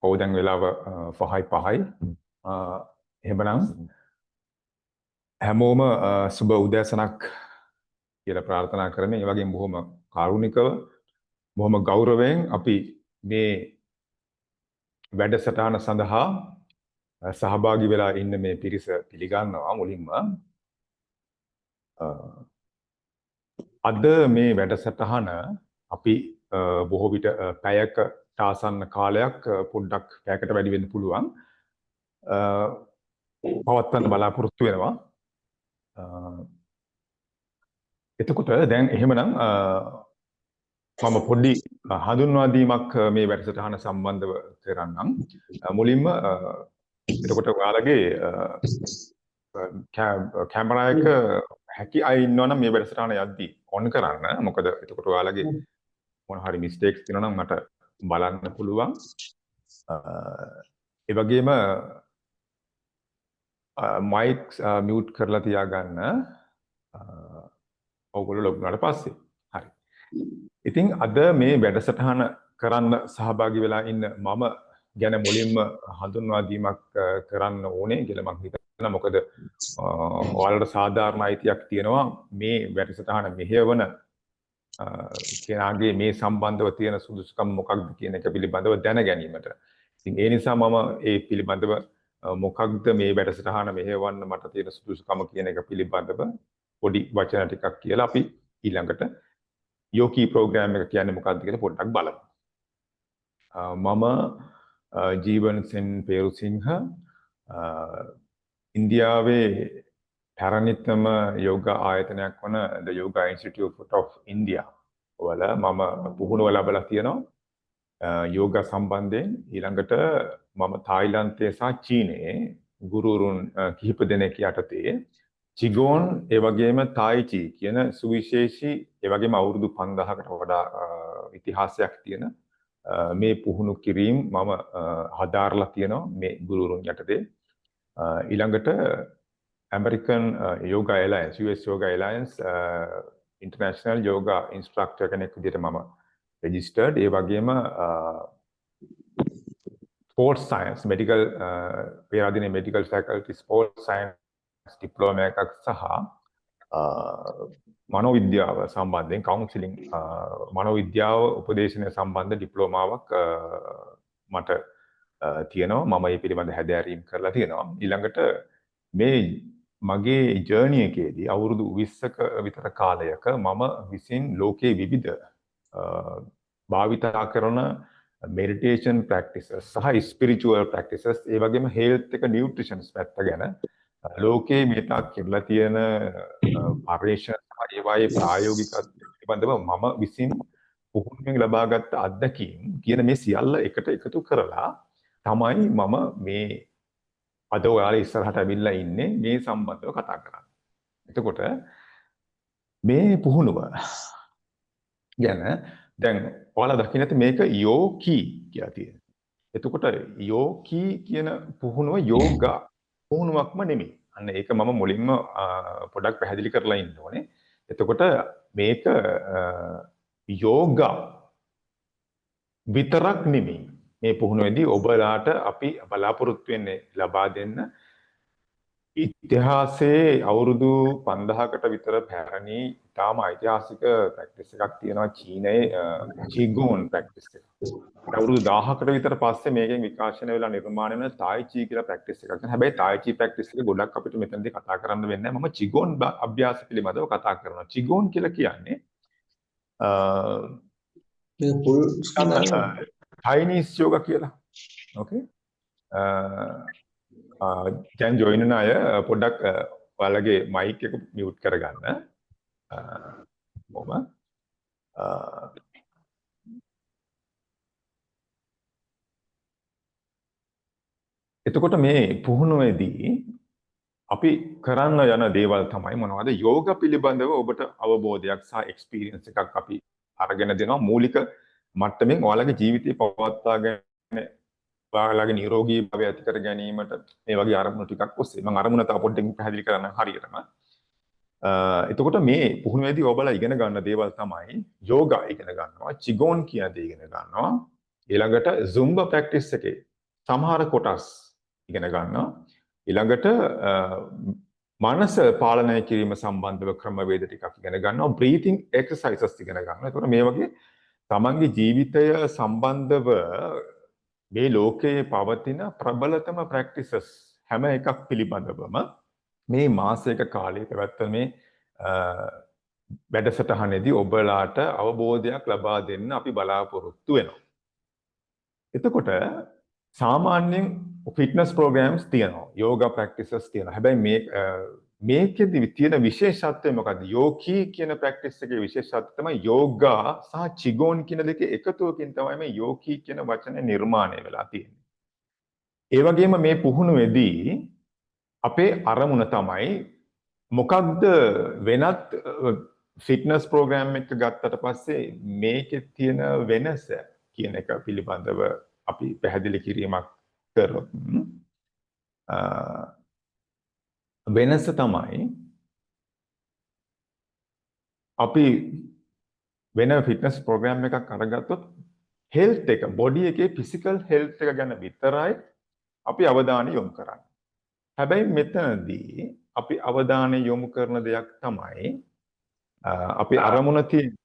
ඔව් දැන් වෙලාව 5:05යි. එහෙමනම් හැමෝම සුබ උදෑසනක් කියලා ප්‍රාර්ථනා කරමින් ඒ වගේම බොහොම කාරුණිකව බොහොම ගෞරවයෙන් අපි මේ වැඩසටහන සඳහා සහභාගී වෙලා ඉන්න මේ පිරිස පිළිගන්නවා මුලින්ම. අද මේ වැඩසටහන අපි බොහෝ විට පැයකට ආසන්න කාලයක් පොඩ්ඩක් පැයකට වැඩි වෙන්න පුළුවන් පවත්වන්න බලාපොරොත්තු වෙනවා. එතකොට දැන් එහෙමනම් මම පොඩි හඳුන්වා දීමක් මේ වැඩසටහන සම්බන්ධව කරන්නම්. මුලින්ම එතකොට ඔයාලගේ කැමරා එක හැකි අය ඉන්නවනම් මේ වැඩසටහන යද්දී ඔන් කරන්න. මොකද එතකොට ඔයාලගේ මොන හරි මිස්ටේක්ස් තියෙනවා නම් මට බලන්න පුළුවන්. ඒ වගේම මයික් මියුට් කරලා තියාගන්න. ඔයගොල්ලෝ ලොග් වුණාට පස්සේ. හරි. ඉතින් අද මේ වැඩසටහන කරන්න සහභාගී වෙලා ඉන්න මම ගැන මුලින්ම හඳුන්වා දීමක් කරන්න ඕනේ කියලා මම හිතනවා. මොකද ඔයාලට සාධාරණ අයිතියක් තියෙනවා මේ වැඩසටහන මෙහෙයවන කෙනාගේ මේ සම්බන්ධව තියෙන සුදුසුකම් මොකක්ද කියන එක පිළිබඳව දැන ගැනීමට. ඉතින් ඒ නිසා මම ඒ පිළිබඳව මොකක්ද මේ වැඩසටහන මෙහෙයවන්න මට තියෙන සුදුසුකම කියන එක පිළිබඳව පොඩි වචන ටිකක් කියලා අපි ඊළඟට යෝකී ප්‍රෝග්‍රෑම් එක කියන්නේ මොකක්ද කියලා පොඩ්ඩක් බලමු. මම ජීවන් සෙන් පේරුසිංහ ඉන්දියාවේ පැරණිතම යෝගා ආයතනයක් වන The Yoga Institute of India වල මම පුහුණුව ලැබලා තියෙනවා යෝගා සම්බන්ධයෙන්. ඊළඟට මම තායිලන්තයේ සහ චීනයේ ගුරුවරුන් කිහිප දෙනෙක් යටතේ චිගෝන් ඒ වගේම තායිචි කියන සුවිශේෂී ඒ වගේම අවුරුදු 5000කට වඩා ඉතිහාසයක් තියෙන මේ පුහුණු කිරීම මම හදාarලා තියෙනවා මේ ගුරුවරුන් යටතේ. ඊළඟට American Yoga Alliance, US Yoga Alliance International Yoga Instructor කෙනෙක් විදිහට මම registered. ඒ වගේම sports science medical පෙරදිනේ medical faculty sports science diploma එකක් සහ මනෝවිද්‍යාව සම්බන්ධයෙන් counseling මනෝවිද්‍යාව උපදේශනය සම්බන්ධ ඩිප්ලෝමාවක් මට තියෙනවා. මම මේ පිළිබඳ හැදෑරීම් කරලා තියෙනවා. ඊළඟට මේ මගේ ජර්නි එකේදී අවුරුදු 20ක විතර කාලයක මම විසින් ලෝකයේ විවිධ භාවිතා කරන meditation practices සහ spiritual practices ඒ වගේම health එක nutrition පැත්ත ගැන ලෝකයේ මේ තාක් කියලා තියෙන පරිශ්‍රණ සහ ඒවායේ ප්‍රායෝගිකත්වය පිළිබඳව මම විසින් පුහුණුවෙන් ලබාගත් අත්දැකීම් කියන මේ සියල්ල එකට එකතු කරලා තමයි මම මේ අද ඔයාලා ඉස්සරහට ඇවිල්ලා ඉන්නේ මේ සම්බන්ධව කතා කරන්න. එතකොට මේ පුහුණුව ගැන දැන් ඔයාලා දකින්න ඇති මේක යෝකී කියලා තියෙනවා. එතකොට යෝකී කියන පුහුණුව යෝගා පුහුණුවක්ම නෙමෙයි. අන්න ඒක මම මුලින්ම පොඩක් පැහැදිලි කරලා ඉන්න ඕනේ. එතකොට මේක යෝගා විතරක් නෙමෙයි. මේ පුහුණුවේදී ඔබලාට අපි බලාපොරොත්තු වෙන්නේ ලබා දෙන්න ඉතිහාසයේ අවුරුදු 5000කට විතර පැරණි තාම ඓතිහාසික ප්‍රැක්ටිස් එකක් තියෙනවා චීනයේ චිගෝන් ප්‍රැක්ටිස් එක. අවුරුදු 1000කට විතර පස්සේ මේකෙන් විකාශනය වෙලා නිර්මාණය වෙන තායිචි කියලා ප්‍රැක්ටිස් එකක්. හැබැයි තායිචි ප්‍රැක්ටිස් එක ගොඩක් අපිට මෙතනදී කතා කරන්න වෙන්නේ නැහැ. මම චිගෝන් අභ්‍යාස පිළිබඳව කතා කරනවා. චිගෝන් කියලා කියන්නේ Chinese yoga කියලා. Okay. දැන් ජොයින් වෙන අය පොඩ්ඩක් ඔයාලගේ මයික් එක මියුට් කරගන්න. කොහොම එතකොට මේ පුහුණුවේදී අපි කරන්න යන දේවල් තමයි මොනවද? යෝග පිළිබඳව ඔබට අවබෝධයක් සහ එක්ස්පීරියන්ස් එකක් අපි අරගෙන දෙනවා. මූලික මට්ටමින් ඔයාලගේ ජීවිතය පවත්වාගෙන ඔයාලගේ නිරෝගී භාවය ඇති කර ගැනීමට මේ වගේ අරමුණු ටිකක් ඔස්සේ මම අරමුණ තව පොඩ්ඩකින් පැහැදිලි කරන්න හරියටම. එතකොට මේ පුහුණුවේදී ඔයබලා ඉගෙන ගන්න දේවල් තමයි යෝගා ඉගෙන ගන්නවා, චිගෝන් කියන දේ ඉගෙන ගන්නවා. ඊළඟට zumba practice එකේ සමහර කොටස් ඉගෙන ගන්නවා. ඊළඟට මනස පාලනය කිරීම සම්බන්ධව ක්‍රමවේද ටිකක් ඉගෙන ගන්නවා. breathing exercises ඉගෙන ගන්නවා. එතකොට මේ වගේ තමන්ගේ ජීවිතය සම්බන්ධව මේ ලෝකයේ පවතින ප්‍රබලතම ප්‍රැක්ටිසස් හැම එකක් පිළිබඳවම මේ මාසයක කාලයක පැවැත්වෙන මේ වැඩසටහනේදී ඔබලාට අවබෝධයක් ලබා දෙන්න අපි බලාපොරොත්තු වෙනවා. එතකොට සාමාන්‍යයෙන් ෆිට්නස් ප්‍රෝග්‍රෑම්ස් තියෙනවා, යෝගා ප්‍රැක්ටිසස් තියෙනවා. හැබැයි මේකෙදි තියෙන විශේෂත්වය මොකද්ද? යෝකී කියන ප්‍රැක්ටිස් එකේ විශේෂත්වය තමයි යෝගා සහ චිගෝන් කියන දෙකේ එකතුවකින් තමයි මේ යෝකී කියන වචනේ නිර්මාණය වෙලා තියෙන්නේ. ඒ වගේම මේ පුහුණුවේදී අපේ අරමුණ තමයි මොකක්ද වෙනත් ෆිට්නස් ප්‍රෝග්‍රෑම් එක ගත්තට පස්සේ මේකේ තියෙන වෙනස කියන එක පිළිබඳව අපි පැහැදිලි කිරීමක් කරොත් වෙනස තමයි අපි වෙන ෆිට්නස් ප්‍රෝග්‍රෑම් එකක් අරගත්තොත් හෙල්ත් එක, බොඩි එකේ ෆිසිකල් හෙල්ත් එක ගැන විතරයි අපි අවධානය යොමු කරන්නේ. හැබැයි මෙතනදී අපි අවධානය යොමු කරන දෙයක් තමයි අපි අරමුණ තියෙන්නේ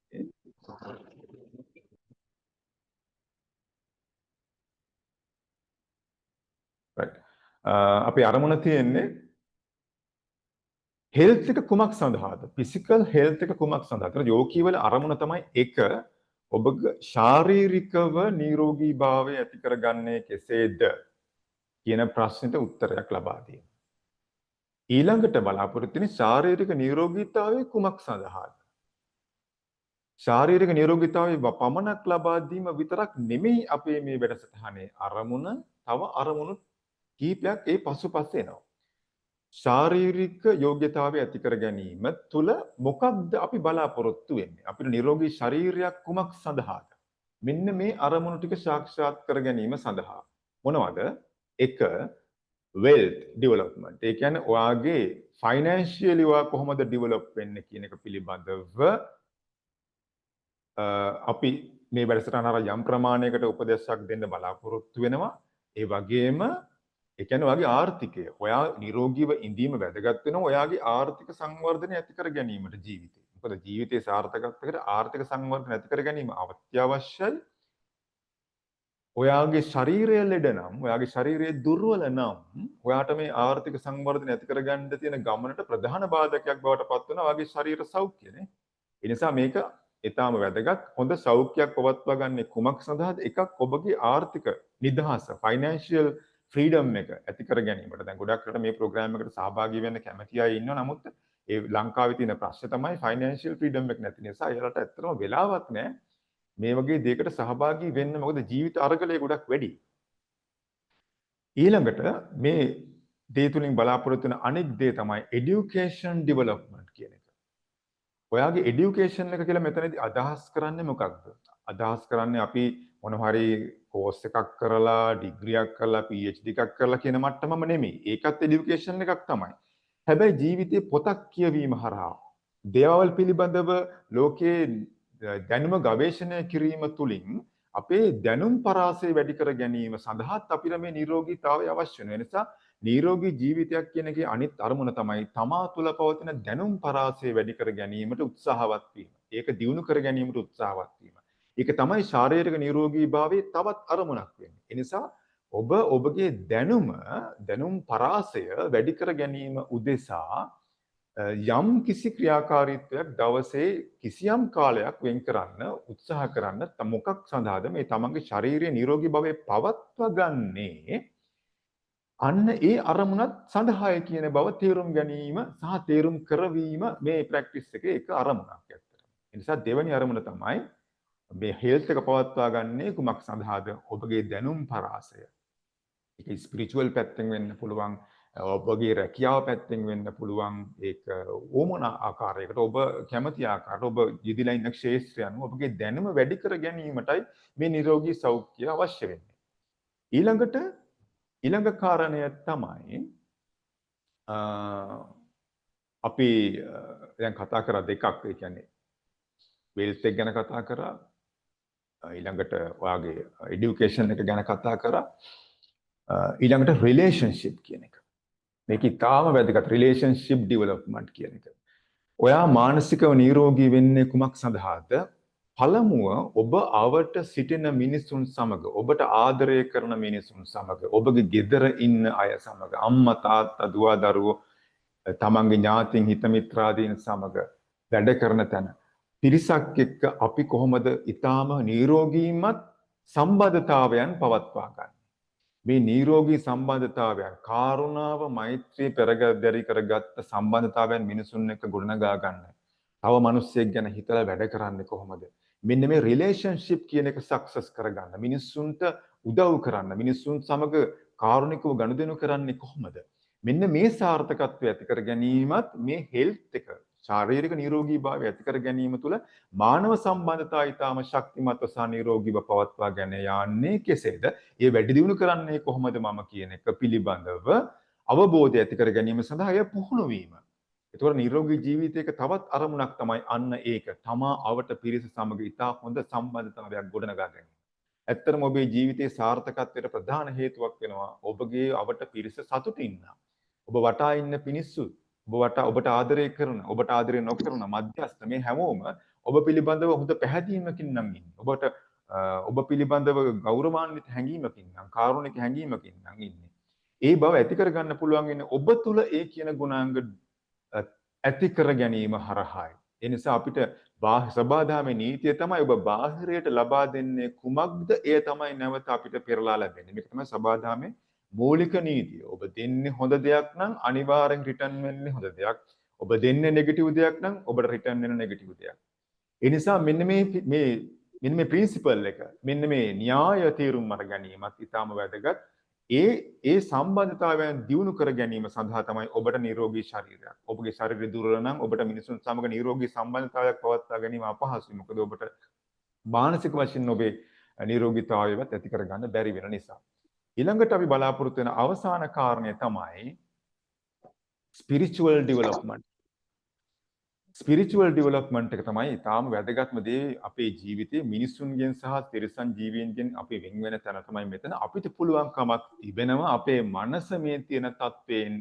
අපි අරමුණ තියෙන්නේ හෙල්ත් එක කුමක් සඳහාද? ෆිසිකල් හෙල්ත් එක කුමක් සඳහාද? යෝගී වල අරමුණ තමයි එක ඔබගේ ශාරීරිකව නිරෝගීභාවය ඇති කරගන්නේ කෙසේද කියන ප්‍රශ්නෙට උත්තරයක් ලබා දීම. ඊළඟට බලාපොරොත්තු වෙන්නේ ශාරීරික නිරෝගීතාවය කුමක් සඳහාද? ශාරීරික නිරෝගීතාවය පමණක් ලබා දීම විතරක් නෙමෙයි අපේ මේ වැඩසටහනේ අරමුණ, තව අරමුණු කීපයක් ඒ පසුපස එනවා. ශාරීරික යෝග්‍යතාවය ඇති කර ගැනීම තුළ මොකක්ද අපි බලාපොරොත්තු වෙන්නේ? අපිට නිරෝගී ශරීරයක් කුමක් සඳහාද? මෙන්න මේ අරමුණු ටික සාක්ෂාත් කර ගැනීම සඳහා මොනවද? එක wealth development. ඒ කියන්නේ ඔයාගේ financially ඔයා කොහොමද develop වෙන්නේ කියන එක පිළිබඳව අපි මේ වැඩසටහන අර යම් ප්‍රමාණයකට උපදේශයක් දෙන්න බලාපොරොත්තු වෙනවා. ඒ වගේම ඒ කියන්නේ ඔයාගේ ආර්ථිකය, ඔයා නිරෝගීව ඉඳීම වැදගත් වෙනවා ඔයාගේ ආර්ථික සංවර්ධනය ඇති කර ගැනීමට ජීවිතේ. මොකද ජීවිතයේ සාර්ථකත්වයකට ආර්ථික සංවර්ධනය ඇති කර ගැනීම අත්‍යවශ්‍යයි. ඔයාගේ ශරීරය ලෙඩ නම්, ඔයාගේ ශරීරය දුර්වල නම්, ඔයාට මේ ආර්ථික සංවර්ධනය ඇති කරගන්න තියෙන ගමනට ප්‍රධාන බාධකයක් බවට පත් වෙනවා ඔයාගේ ශරීර සෞඛ්‍යනේ. ඒ නිසා මේක ඊටාම වැදගත්. හොඳ සෞඛ්‍යයක් පවත්වා ගන්න කුමක් සඳහාද? එකක් ඔබගේ ආර්ථික නිදහස, ෆයිනෑන්ෂියල් ෆ්‍රීඩම් එක ඇති කර ගැනීමට. දැන් ගොඩක් රට මේ ප්‍රෝග්‍රෑම් එකට සහභාගී වෙන්න කැමති අය ඉන්නවා. නමුත් ඒ ලංකාවේ තියෙන ප්‍රශ්නේ තමයි ෆයිනෑන්ෂියල් ෆ්‍රීඩම් එක නැති නිසා ඒලට ඇත්තටම වෙලාවක් නැහැ මේ වගේ දෙයකට සහභාගී වෙන්න. මොකද ජීවිත අරගලය ගොඩක් වැඩි. ඊළඟට මේ දේ තුලින් බලාපොරොත්තු වෙන අනෙක් දේ තමයි education development කියන එක. ඔයාගේ education එක කියලා මෙතනදී අදහස් කරන්නේ මොකක්ද? අදහස් කරන්නේ අපි මොනවා හරි කෝස් එකක් කරලා, ඩිග්‍රියක් කරලා, PhD එකක් කරලා කියන මට්ටමම නෙමෙයි. ඒකත් education එකක් තමයි. හැබැයි ජීවිතේ පොතක් කියවීම හරහා දේවල් පිළිබඳව ලෝකයේ දැනුම ගවේෂණය කිරීම තුළින් අපේ දැනුම් පරාසය වැඩි කර ගැනීම සඳහාත් අපිට මේ නිරෝගීතාවය අවශ්‍ය වෙන නිසා නිරෝගී ජීවිතයක් කියන එකේ අනිත් අරමුණ තමයි තමා තුළ පවතින දැනුම් පරාසය වැඩි කර ගැනීමට උත්සාහවත් වීම. ඒක දියුණු කර ගැනීමට උත්සාහවත් වීම. ඒක තමයි ශාරීරික නිරෝගීභාවයේ තවත් අරමුණක් වෙන්නේ. ඒ නිසා ඔබ ඔබගේ දැනුම් පරාසය වැඩි කර ගැනීම උදෙසා යම් කිසි ක්‍රියාකාරීත්වයක් දවසේ කිසියම් කාලයක් වෙන් කරන්න උත්සාහ කරන්න. මොකක් සඳහාද? මේ තමන්ගේ ශාරීරික නිරෝගී භාවය පවත්වා ගන්නේ අන්න ඒ අරමුණත් සඳහාය කියන බව තේරුම් ගැනීම සහ තේරුම් කරවීම මේ ප්‍රැක්ටිස් එකේ එක අරමුණක් ඇත්තට. ඒ නිසා දෙවෙනි අරමුණ තමයි මේ හෙල්ත් එක පවත්වා ගන්නේ කුමක් සඳහාද? ඔබගේ දැනුම් පරාසය. ඒක ස්පිරිචුවල් පැත්තෙන් වෙන්න පුළුවන්, ඔබගේ රැකියාව පැත්තෙන් වෙන්න පුළුවන්. ඒක ඕමන ආකාරයකට ඔබ කැමති ආකාරයට ඔබ යෙදিলা ඉන්න ක්ෂේත්‍රය අනුව ඔබගේ දැනුම වැඩි කර ගැනීමටයි මේ නිරෝගී සෞඛ්‍යය අවශ්‍ය වෙන්නේ. ඊළඟ කාරණය තමයි අපි දැන් කතා කරා දෙකක්. ඒ කියන්නේ වෙල්ත් එක ගැන කතා කරා, ඊළඟට ඔයාගේ এডুকেෂන් එක ගැන කතා කරා, ඊළඟට රිලේෂන්ෂිප් කියන එක. මේක ඉතාම වැදගත්, රිලේෂන්ෂිප් ඩෙවලොප්මන්ට් කියන එක. ඔයා මානසිකව නිරෝගී වෙන්නේ කුමක් සඳහාද? පළමුව ඔබ අවට සිටින මිනිසුන් සමග, ඔබට ආදරය කරන මිනිසුන් සමග, ඔබගේ ගෙදර ඉන්න අය සමග, අම්මා තාත්තා දුව දරුවෝ, තමන්ගේ ඥාතීන් හිත මිත්‍රාදීන් සමග වැඩ කරන තැන පිරිසක් එක්ක අපි කොහොමද ඊටාම නිරෝගීමත් සම්බන්ධතාවයන් පවත්වා ගන්න. මේ නිරෝගී සම්බන්ධතාවයන්, කාරුණාව, මෛත්‍රිය පෙරදරි කරගත්ත සම්බන්ධතාවයන් මිනිසුන් එක්ක ගොඩනගා ගන්න. තව මිනිස්සෙක් ගැන හිතලා වැඩ කරන්නේ කොහොමද? මෙන්න මේ රිලේෂන්ෂිප් කියන එක සක්සස් කරගන්න. මිනිස්සුන්ට උදව් කරන්න, මිනිස්සුන් සමග කාරුණිකව ගනුදෙනු කරන්නේ කොහොමද? මෙන්න මේ සාර්ථකත්වය ඇති කර ගැනීමත් මේ හෙල්ත් එක, ශාරීරික නිරෝගීභාවය ඇති කර ගැනීම තුළ මානව සම්බන්ධතා ඊටාම ශක්තිමත්ව සහ නිරෝගීව පවත්වා ගෙන යන්නේ කෙසේද? ඒ වැඩි දියුණු කරන්නේ කොහොමද මම කියන එක පිළිබඳව අවබෝධය ඇති කර ගැනීම සඳහා එය පුහුණු වීම. ඒතකොට නිරෝගී ජීවිතයක තවත් අරමුණක් තමයි අන්න ඒක. තමා අවට පිරිස සමග ඉතා හොඳ සම්බන්ධතාවයක් ගොඩනගා ගැනීම. ඇත්තටම ඔබේ ජීවිතයේ සාර්ථකත්වයට ප්‍රධාන හේතුවක් වෙනවා ඔබගේ අවට පිරිස සතුටින් ඉන්න. ඔබ වටා ඉන්න මිනිස්සු, ඔබ වටා ඔබට ආදරය කරන, ඔබට ආදරය නොකරන මධ්‍යස්ථ මේ හැමෝම ඔබ පිළිබඳව හොඳ පැහැදීමකින් නම් ඉන්නේ. ඔබට ඔබ පිළිබඳව ගෞරවාන්විත හැඟීමකින් නම්, කාරුණික හැඟීමකින් නම් ඉන්නේ. ඒ බව ඇති කරගන්න පුළුවන් වෙන්නේ ඔබ තුල ඒ කියන ගුණාංග ඇති කර ගැනීම හරහායි. ඒ නිසා අපිට සබාධාමේ නීතිය තමයි ඔබ බාහිරයට ලබා දෙන්නේ කුමක්ද? එය තමයි නැවත අපිට පෙරලා ලැබෙන්නේ. මේක තමයි සබාධාමේ මූලික නීතිය. ඔබ දෙන්නේ හොඳ දෙයක් නම් අනිවාර්යෙන් රිටර්න් වෙන්නේ හොඳ දෙයක්. ඔබ දෙන්නේ නෙගටිව් දෙයක් නම් ඔබට රිටර්න් වෙන නෙගටිව් දෙයක්. ඒ නිසා මෙන්න මේ ප්‍රින්සිපල් එක, මෙන්න මේ න්‍යාය තේරුම් අර ගැනීමත් ඉතාම වැදගත්. ඒ සම්බන්ධතාවයන් දියුණු කර ගැනීම සඳහා තමයි ඔබට නිරෝගී ශරීරයක්. ඔබගේ ශරීරය දුර්වල නම් ඔබට මිනිසුන් සමග නිරෝගී සම්බන්ධතාවයක් පවත්වා ගැනීම අපහසුයි. මොකද ඔබට මානසික වශයෙන් ඔබේ නිරෝගීතාවයවත් ඇති කරගන්න බැරි වෙන නිසා. ඊළඟට අපි බලාපොරොත්තු වෙන අවසාන කාරණය තමයි ස්පිරිචුවල් ඩෙවලොප්මන්ට්. ස්පිරිචුවල් ඩෙවලොප්මන්ට් එක තමයි ඊටාම වැදගත්ම දේ අපේ ජීවිතයේ මිනිසුන්ගෙන් සහ තිරිසන් ජීවීන්ගෙන් අපි වෙන් වෙන තැන තමයි මෙතන. අපිට පුළුවන්කමක් තිබෙනවා අපේ මනස මේ තියෙන තත්වයෙන්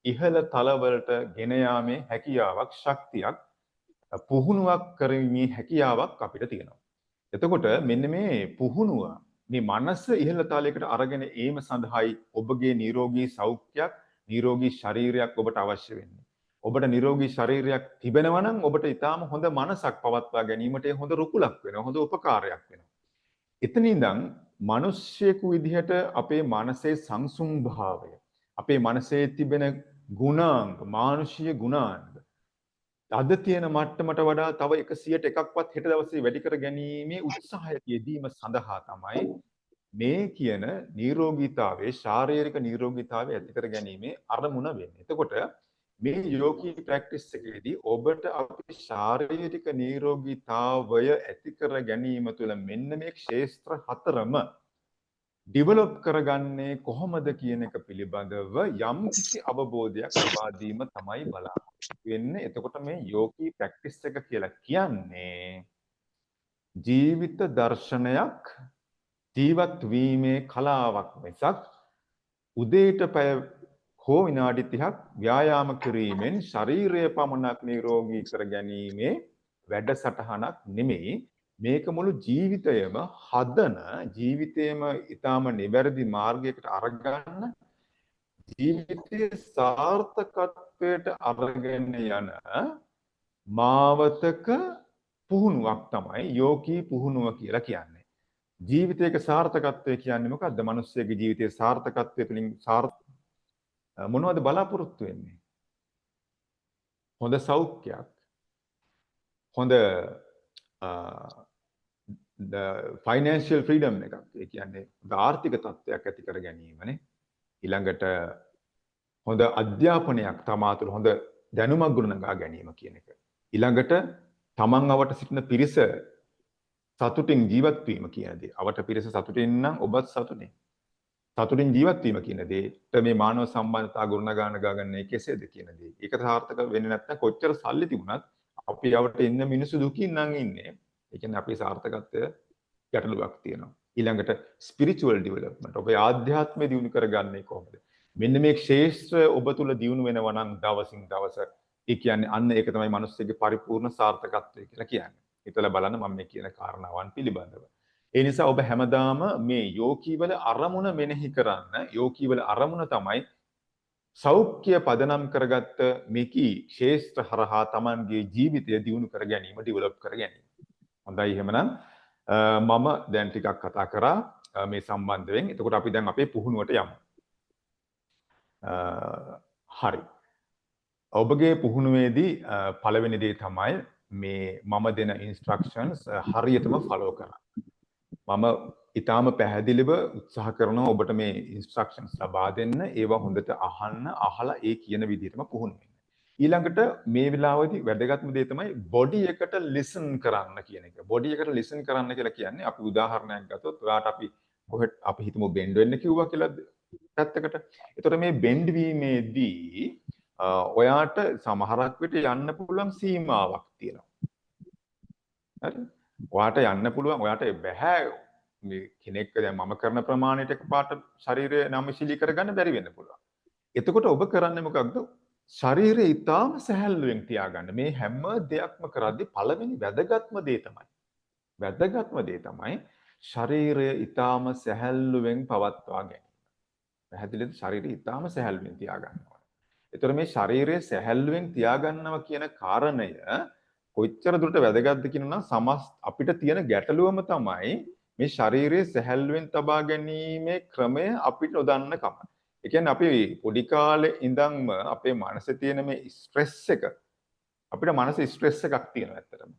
ඉහළ තලවලට ගෙන යාමේ හැකියාවක්, ශක්තියක්, පුහුණුවක් කරීමේ හැකියාවක් අපිට තියෙනවා. එතකොට මෙන්න මේ පුහුණුව, මේ මනස ඉහළ තලයකට අරගෙන ඒම සඳහායි ඔබගේ නිරෝගී සෞඛ්‍යයක්, නිරෝගී ශරීරයක් ඔබට අවශ්‍ය වෙන්නේ. ඔබට නිරෝගී ශරීරයක් තිබෙනවා නම් ඔබට ඊටාම හොඳ මනසක් පවත්වා ගැනීමට හොඳ රුකුලක් වෙනවා, හොඳ උපකාරයක් වෙනවා. එතන ඉඳන් මිනිස්සෙකු විදිහට අපේ මනසේ සංසුන් භාවය, අපේ මනසේ තිබෙන ගුණාංග, මානුෂීය ගුණාංග අද තියෙන මට්ටමට වඩා තව 100ට එකක්වත් හෙට දවසේ වැඩි කර ගැනීමේ උත්සාහයක යෙදීම සඳහා තමයි මේ කියන නිරෝගීතාවයේ, ශාරීරික නිරෝගීතාවය ඇති කර ගැනීමේ අරමුණ වෙන්නේ. එතකොට මේ යෝගී ප්‍රැක්ටිස් එකේදී ඔබට අපේ ශාරීරික නිරෝගීතාවය ඇති කර ගැනීම තුළ මෙන්න මේ ක්ෂේත්‍ර හතරම ඩෙවලොප් කරගන්නේ කොහොමද කියන එක පිළිබඳව යම් කිසි අවබෝධයක් ලබා දීම තමයි බලාපොරොත්තු වෙන්නේ. එතකොට මේ යෝගී ප්‍රැක්ටිස් එක කියලා කියන්නේ ජීවිත දර්ශනයක්, ජීවත් වීමේ කලාවක් මිසක් උදේට පැය හෝ විනාඩි 30ක් ව්‍යායාම කිරීමෙන් ශරීරය පමණක් නිරෝගී කර ගැනීමේ වැඩසටහනක් නෙමෙයි. මේක මුළු ජීවිතයම හදන, ජීවිතයම ඊටාම නිවැරදි මාර්ගයකට අරගන්න, ජීවිතයේ සාර්ථකත්වයට අරගෙන යන මාවතක පුහුණුවක් තමයි යෝගී පුහුණුව කියලා කියන්නේ. ජීවිතයක සාර්ථකත්වය කියන්නේ මොකක්ද? මිනිස්සෙගේ ජීවිතයේ සාර්ථකත්වය තුළින් මොනවද බලාපොරොත්තු වෙන්නේ? හොඳ සෞඛ්‍යයක්, හොඳ ෆයිනෑන්ෂියල් ෆ්‍රීඩම් එකක්. ඒ කියන්නේ ආර්ථික තත්ත්වයක් ඇති කර ගැනීමනේ. ඊළඟට හොඳ අධ්‍යාපනයක්, තමා තුළ හොඳ දැනුමක් ගොඩනගා ගැනීම කියන එක. ඊළඟට තමන් අවට සිටින පිරිස සතුටින් ජීවත් වීම කියන දේ. අවට පිරිස සතුටින් නම් ඔබත් සතුටින්. සතුටින් ජීවත් වීම කියන දේට මේ මානව සම්බන්ධතා ගොඩනගාගන්නේ කෙසේද කියන දේ. ඒක සාර්ථක වෙන්නේ නැත්නම් කොච්චර සල්ලි තිබුණත් අපි යවට ඉන්න මිනිස්සු දුකින් නම් ඉන්නේ. ඒ කියන්නේ අපේ සාර්ථකත්වය ගැටලුවක් තියෙනවා. ඊළඟට ස්පිරිචුවල් ඩෙවලොප්මන්ට්. ඔබේ ආධ්‍යාත්මය දියුණු කරගන්නේ කොහොමද? මෙන්න මේ ක්ෂේත්‍ර ඔබ තුල දියුණු වෙනවා නම් දවසින් දවස ඒ කියන්නේ අන්න ඒක තමයි මිනිස්සුගේ පරිපූර්ණ සාර්ථකත්වය කියලා කියන්නේ. හිතලා බලන්න මම මේ කියන කාරණාවන් පිළිබඳව. ඒ නිසා ඔබ හැමදාම මේ යෝකීවල අරමුණ මෙනෙහි කරන්න. යෝකීවල අරමුණ තමයි සෞඛ්‍ය පදනම් කරගත්ත මේකී ශේෂ්ත්‍ර හරහා Tamanගේ ජීවිතය දියුණු කර ගැනීම, ඩෙවලොප් කර ගැනීම. හොඳයි එහෙමනම් මම දැන් ටිකක් කතා කරා මේ සම්බන්ධයෙන්. එතකොට අපි දැන් අපේ පුහුණුවට යමු. හරි. ඔබගේ පුහුණුවේදී පළවෙනි දේ තමයි මේ මම දෙන ඉන්ස්ට්‍රක්ෂන්ස් හරියටම ෆලෝ කරන්න. මම ඊටාම පැහැදිලිව උත්සාහ කරනවා ඔබට මේ ඉන්ස්ට්‍රක්ෂන්ස් ලබා දෙන්න. ඒවා හොඳට අහන්න, අහලා ඒ කියන විදිහටම පුහුණු වෙන්න. ඊළඟට මේ වෙලාවේදී වැදගත්ම දේ තමයි බොඩි එකට ලිසන් කරන්න කියන එක. බොඩි එකට ලිසන් කරන්න කියලා කියන්නේ අපි උදාහරණයක් ගත්තොත් ඔයාට අපි හිතමු බෙන්ඩ් වෙන්න කිව්වා කියලා පැත්තකට. ඒතකොට මේ බෙන්ඩ් වීමේදී ඔයාට සමහරක් විට යන්න පුළුවන් සීමාවක් තියෙනවා. හරි? ඔයාට යන්න පුළුවන්, ඔයාට බෑ මේ කෙනෙක් දැන් මම කරන ප්‍රමාණයට එකපාරට ශරීරය නම්ශීලී කරගන්න බැරි වෙන්න පුළුවන්. එතකොට ඔබ කරන්නේ මොකක්ද? ශරීරය ඊටාම සැහැල්ලුවෙන් තියාගන්න. මේ හැම දෙයක්ම කරද්දී පළවෙනි වැදගත්ම දේ තමයි ශරීරය ඊටාම සැහැල්ලුවෙන් පවත්වා ගැනීම. පැහැදිලිද? ශරීරය ඊටාම සැහැල්ලුවෙන් තියාගන්න ඕනේ. ඒතර මේ ශරීරය සැහැල්ලුවෙන් තියාගන්නවා කියන කාරණය කොච්චර දුරට වැදගත්ද කියනවා අපිට තියෙන ගැටලුවම තමයි මේ ශරීරයේ සැහැල්ලුවෙන් තබා ගැනීමේ ක්‍රමය අපිට නොදන්න කම. ඒ කියන්නේ අපි පොඩි කාලේ ඉඳන්ම අපේ මනසේ තියෙන මේ ස්ට්‍රෙස් එක අපිට මනසේ ස්ට්‍රෙස් එකක් තියෙනවා ඇත්තටම.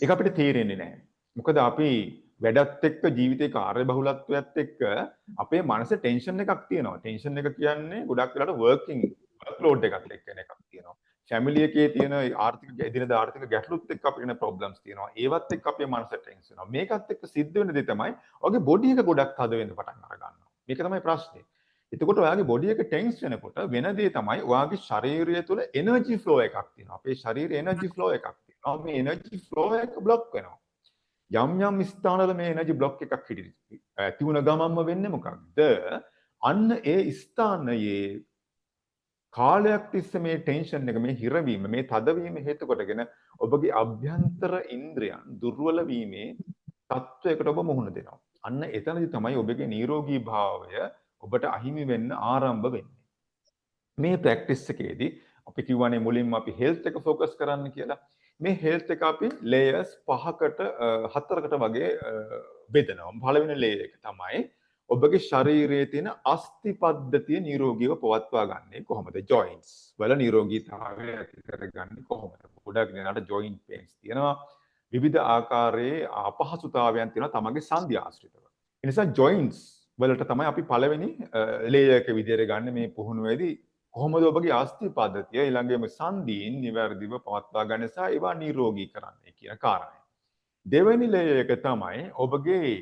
ඒක අපිට තේරෙන්නේ නැහැ. මොකද අපි වැඩත් එක්ක ජීවිතේ කාර්යබහුලත්වයත් එක්ක අපේ මනසේ ටෙන්ෂන් එකක් තියෙනවා. ටෙන්ෂන් එක කියන්නේ ගොඩක් වෙලාවට වර්ක්ලෝඩ් එකත් එක්ක එන එකක් තියෙනවා. ෆැමිලි එකේ තියෙන එදිනෙදා ආර්ථික ගැටලුත් එක්ක අපිට එන ප්‍රොබ්ලම්ස් තියෙනවා. ඒවත් එක්ක අපේ මනස ටෙන්ස් වෙනවා. මේකත් එක්ක සිද්ධ වෙන දේ තමයි ඔයගේ බොඩි එක ගොඩක් තද වෙන්න පටන් අර ගන්නවා. මේක තමයි ප්‍රශ්නේ. එතකොට ඔයාගේ බොඩි එක ටෙන්ස් වෙනකොට වෙන දේ තමයි ඔයාගේ ශරීරය තුළ එනර්ජි ෆ්ලෝ එකක් තියෙනවා. අපේ ශරීරයේ එනර්ජි ෆ්ලෝ එකක් තියෙනවා. මේ එනර්ජි ෆ්ලෝ එක බ්ලොක් වෙනවා. යම් ස්ථානවල මේ එනර්ජි බ්ලොක් එකක් ඇති වුණ ගමන්ම වෙන්නේ මොකක්ද? අන්න ඒ ස්ථානයේ කාලයක් තිස්සේ මේ ටෙන්ෂන් එක, මේ හිරවීම, මේ තදවීම හේතු කොටගෙන ඔබගේ අභ්‍යන්තර ඉන්ද්‍රියන් දුර්වල වීමේ තත්වයකට ඔබ මුහුණ දෙනවා. අන්න එතනදි තමයි ඔබගේ නිරෝගී භාවය ඔබට අහිමි වෙන්න ආරම්භ වෙන්නේ. මේ ප්‍රැක්ටිස් එකේදී අපි කියවනේ මුලින්ම අපි හෙල්ත් එක ફોකස් කරන්න කියලා. මේ හෙල්ත් එක අපි ලේයර්ස් 4කට වගේ බෙදනවා. පළවෙනි ලේයර් එක තමයි ඔබගේ ශරීරයේ තියෙන අස්ථි පද්ධතිය නිරෝගීව පවත්වා ගන්නේ කොහොමද? ජොයින්ට්ස් වල නිරෝගීතාවය ඇති කරගන්නේ කොහොමද? ගොඩක් දෙනාට ජොයින්ට් පේන්ස් තියෙනවා. විවිධ ආකාරයේ අපහසුතාවයන් තියෙනවා තමගේ සංධි ආශ්‍රිතව. ඒ නිසා ජොයින්ට්ස් වලට තමයි අපි පළවෙනි ලේයර් එක විදියට ගන්න මේ පුහුණුවේදී කොහොමද ඔබගේ අස්ථි පද්ධතිය ඊළඟේම සංධීන් නිවැරදිව පවත්වා ගන්න සහ ඒවා නිරෝගී කරන්නේ කියන කාරණය. දෙවෙනි ලේයර් එක තමයි ඔබගේ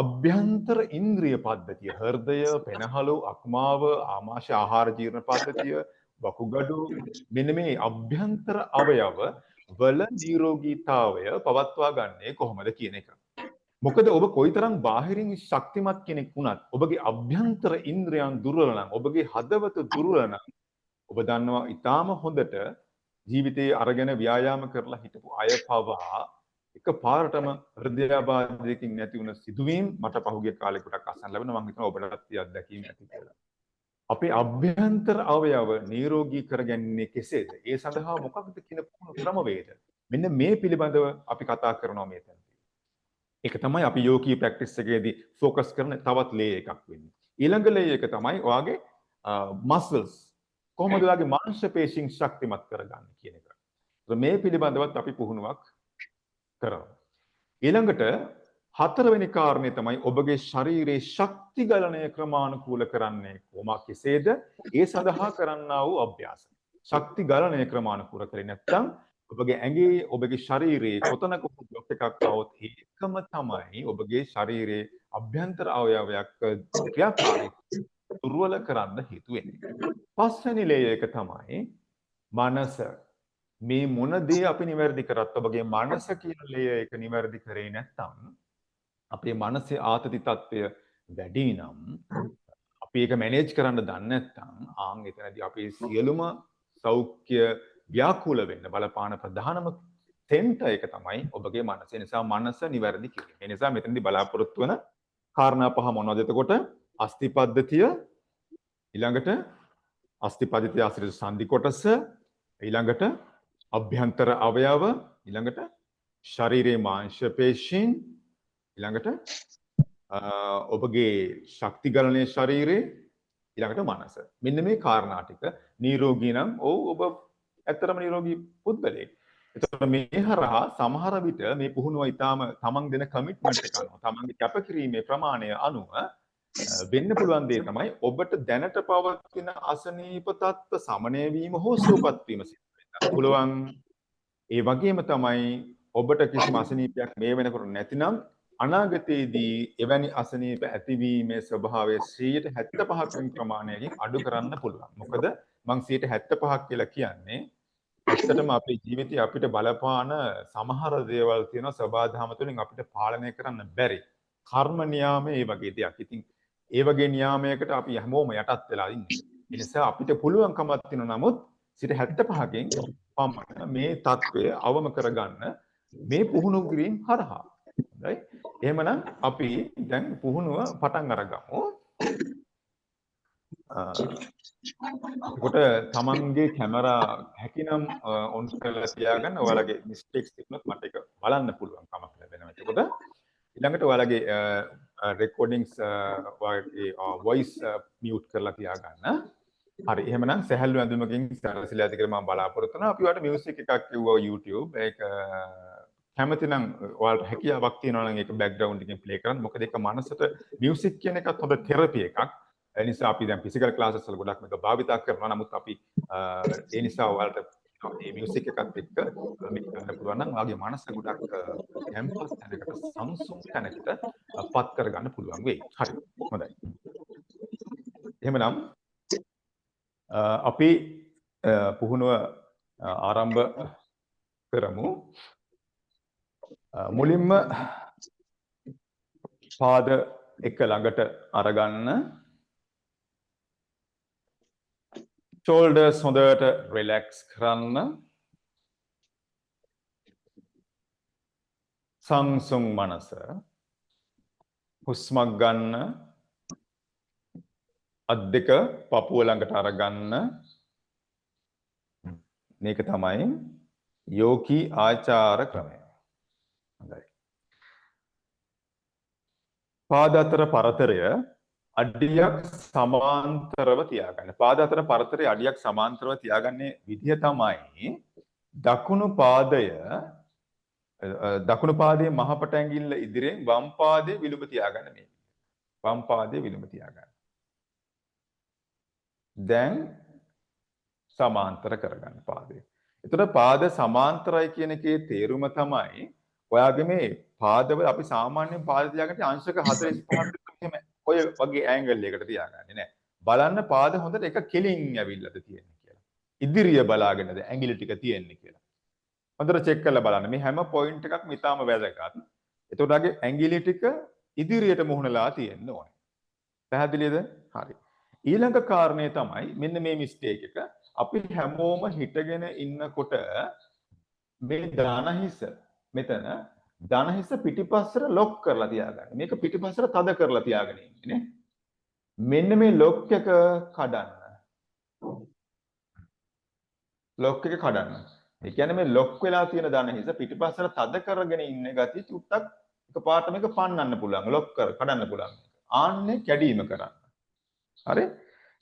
අභ්‍යන්තර ඉන්ද්‍රිය පද්ධතිය. හෘදය, පෙනහළු, අක්මාව, ආමාශය ආහාර ජීර්ණ පද්ධතිය, වකුගඩු, මෙන්න මේ අභ්‍යන්තර අවයව වල නිරෝගීතාවය පවත්වා ගන්නේ කොහොමද කියන එක. මොකද ඔබ කොයිතරම් බාහිරින් ශක්තිමත් කෙනෙක් වුණත් ඔබගේ අභ්‍යන්තර ඉන්ද්‍රියන් දුර්වල නම්, ඔබගේ හදවත දුර්වල නම්, ඔබ දන්නවා ඊටාම හොඳට ජීවිතයේ අරගෙන ව්‍යායාම කරලා හිටපු අය පවා එකපාරටම හෘදයාබාධයකින් නැති වුණ සිදුවීම් මට පහුගිය කාලේ ගොඩක් අසන්න ලැබෙනවා. මම හිතනවා ඔබටත් ඒ අත්දැකීම් ඇති කියලා. අපේ අභ්‍යන්තර අවයව නිරෝගී කරගන්නේ කෙසේද? ඒ සඳහා මොකක්ද කියන ක්‍රමවේද? මෙන්න මේ පිළිබඳව අපි කතා කරනවා මේ තැනදී. ඒක තමයි අපි යෝගී ප්‍රැක්ටිස් එකේදී ફોකස් කරන තවත් ලේයර් එකක් වෙන්නේ. ඊළඟ ලේයර් එක තමයි ඔයාගේ මස්ල්ස්. කොහොමද ඔයාගේ මාංශ පේශීන් ශක්තිමත් කරගන්නේ කියන එක. මේ පිළිබඳවත් අපි පුහුණුවක් කරනවා. ඊළඟට හතරවෙනි කාරණේ තමයි ඔබගේ ශරීරයේ ශක්ති ගලණය ක්‍රමානුකූල කරන්නේ කෙසේද? ඒ සඳහා කරන්නා වූ අභ්‍යාස. ශක්ති ගලණය ක්‍රමානුකූල කරේ නැත්නම් ඔබගේ ඇඟේ ඔබගේ ශරීරයේ කොතනක බ්ලොක් එකක් આવොත් ඒකම තමයි ඔබගේ ශරීරයේ අභ්‍යන්තර අවයවයක් ක්‍රියාකාරීත්වය දුර්වල කරන්න හේතු වෙන්නේ. පස්වෙනි ලේයර් එක තමයි මනස. මේ මොන දේ අපි නිවැරදි කරත් ඔබගේ මනස කියන ලේයර් එක නිවැරදි කරේ නැත්නම් අපේ මනසේ ආතති තත්ත්වය වැඩි නම් අපි ඒක මැනේජ් කරන්න දන්නේ නැත්නම් ආන් එතනදී අපේ සියලුම සෞඛ්‍ය ව්‍යාකූල වෙන්න බලපාන ප්‍රධානම සෙන්ටර් එක තමයි ඔබගේ මනස. ඒ නිසා මනස නිවැරදි කිරීම. ඒ නිසා මෙතනදී බලාපොරොත්තු වෙන කාරණා පහ මොනවද එතකොට? අස්ථි පද්ධතිය, ඊළඟට අස්ථි පද්ධතිය ආශ්‍රිත සංදි කොටස, ඊළඟට අභ්‍යන්තර අවයව, ඊළඟට ශරීරයේ මාංශ පේශීන්, ඊළඟට ඔබගේ ශක්ති ගලනයේ ශරීරයේ, ඊළඟට මනස. මෙන්න මේ කාරණා ටික නිරෝගී නම් ඔබ ඇත්තටම නිරෝගී පුද්ගලයෙක්. එතකොට මේ හරහා සමහර විට මේ පුහුණුව ඊටාම තමන් දෙන කමිට්මන්ට් එක අනුව තමන්ගේ කැපකිරීමේ ප්‍රමාණය අනුව වෙන්න පුළුවන් දේ තමයි ඔබට දැනට පවතින අසනීප තත්ත්ව සමනය වීම හෝ සුවපත් වීම සිදු වෙන්න පුළුවන්. ඒ වගේම තමයි ඔබට කිසිම අසනීපයක් මේ වෙනකොට නැතිනම් අනාගතයේදී එවැනි අසනීප ඇතිවීමේ ස්වභාවය 75% ප්‍රමාණයකින් අඩු කරන්න පුළුවන්. මොකද මම 75% කියලා කියන්නේ ඇත්තටම අපේ ජීවිතේ අපිට බලපාන සමහර දේවල් තියෙනවා සබාධම තුළින් අපිට පාලනය කරන්න බැරි. කර්ම නියාමයේ ඒ වගේ දෙයක්. ඉතින් ඒ වගේ නියාමයකට අපි හැමෝම යටත් වෙලා ඉන්නේ. ඒ නිසා අපිට පුළුවන්කමක් තියෙනවා. නමුත් 75%කින් පමණ මේ தত্ত্বය අවම කරගන්න මේ පුහුණු කිරීම හරහා. හොඳයි. එහෙමනම් අපි දැන් පුහුණුව පටන් අරගමු. කොට තමන්ගේ කැමරා හැකිනම් ඔන් කරලා තියාගන්න. ඔයාලගේ මිස්ටේක්ස් තිබුණොත් මට ඒක බලන්න පුළුවන් කමක් ලැබෙනවා. එතකොට ඊළඟට ඔයාලගේ රෙකෝඩින්ග්ස් ඔයාලගේ වොයිස් මියුට් කරලා තියාගන්න. හරි. එහෙමනම් සැහැල්ලු ඇඳුමකින් සැරසිලා ඇති කියලා මම බලාපොරොත්තු වෙනවා. අපි ඔයාලට මියුසික් එකක් කිව්වා YouTube. ඒක කැමති නම් ඔයාලට හැකියාවක් තියෙනවා නම් ඒක බෑග්ග්‍රවුන්ඩ් එකකින් ප්ලේ කරන්න. මොකද ඒක මනසට මියුසික් කියන එකත් හොඳ තෙරපි එකක්. ඒ නිසා අපි දැන් ෆිසිකල් ක්ලාසස් වල ගොඩක් මේක භාවිතා කරනවා. නමුත් අපි ඒ නිසා ඔයාලට මේ මියුසික් එකත් එක්ක මේක කරන්න පුළුවන් නම් ඔයාගේ මනස ගොඩක් කැම්පස් තැනකට සංසුන් තැනකට පත් කරගන්න පුළුවන් වෙයි. හරි. හොඳයි. එහෙමනම් අපි පුහුණුව ආරම්භ කරමු. මුලින්ම පාද එක ළඟට අරගන්න. shoulders හොඳට relax කරන්න. සංසුන් මනස. හුස්මක් ගන්න. අත් දෙක පපුව ළඟට අරගන්න. මේක තමයි යෝගී ආචාර ක්‍රමය. හොඳයි. පාද අතර පරතරය අඩියක් සමාන්තරව තියාගන්න. පාද අතර පරතරය අඩියක් සමාන්තරව තියාගන්නේ විදිය තමයි දකුණු පාදයේ මහපට ඇඟිල්ල ඉදිරියෙන් වම් පාදයේ විලුඹ තියාගන්න මේ. වම් පාදයේ විලුඹ තියාගන්න. දැන් සමාන්තර කරගන්න පාදය. එතකොට පාද සමාන්තරයි කියන එකේ තේරුම තමයි ඔයාගේ මේ පාදවල අපි සාමාන්‍යයෙන් පාද තියාගන්නේ අංශක 45කට එහෙම ඔය වගේ ඇන්ගල් එකකට තියාගන්නේ නෑ. බලන්න පාද හොඳට එක කෙලින් ඇවිල්ලාද තියෙන්නේ කියලා. ඉදිරිය බලාගෙනද ඇඟිලි ටික තියෙන්නේ කියලා. හොඳට චෙක් කරලා බලන්න. මේ හැම පොයින්ට් එකක්ම ඉතාම වැදගත්. එතකොට ආගේ ඇඟිලි ටික ඉදිරියට මුහුණලා තියෙන්න ඕනේ. පැහැදිලිද? හරි. ඊළඟ කාරණේ තමයි මෙන්න මේ මිස්ටේක් එක. අපි හැමෝම හිටගෙන ඉන්නකොට මේ ධනහිස මෙතන ධනහිස පිටිපස්සට ලොක් කරලා තියාගන්න. මේක පිටිපස්සට තද කරලා තියාගෙන ඉන්නේ නේ. මෙන්න මේ ලොක් එක කඩන්න. ලොක් එක කඩන්න. ඒ කියන්නේ මේ ලොක් වෙලා තියෙන ධනහිස පිටිපස්සට තද කරගෙන ඉන්න ගතිය චුට්ටක් එකපාරට මේක පන්නන්න පුළුවන්. ලොක් කඩන්න පුළුවන්. ආන්නේ කැඩීම කරන්න. හරි?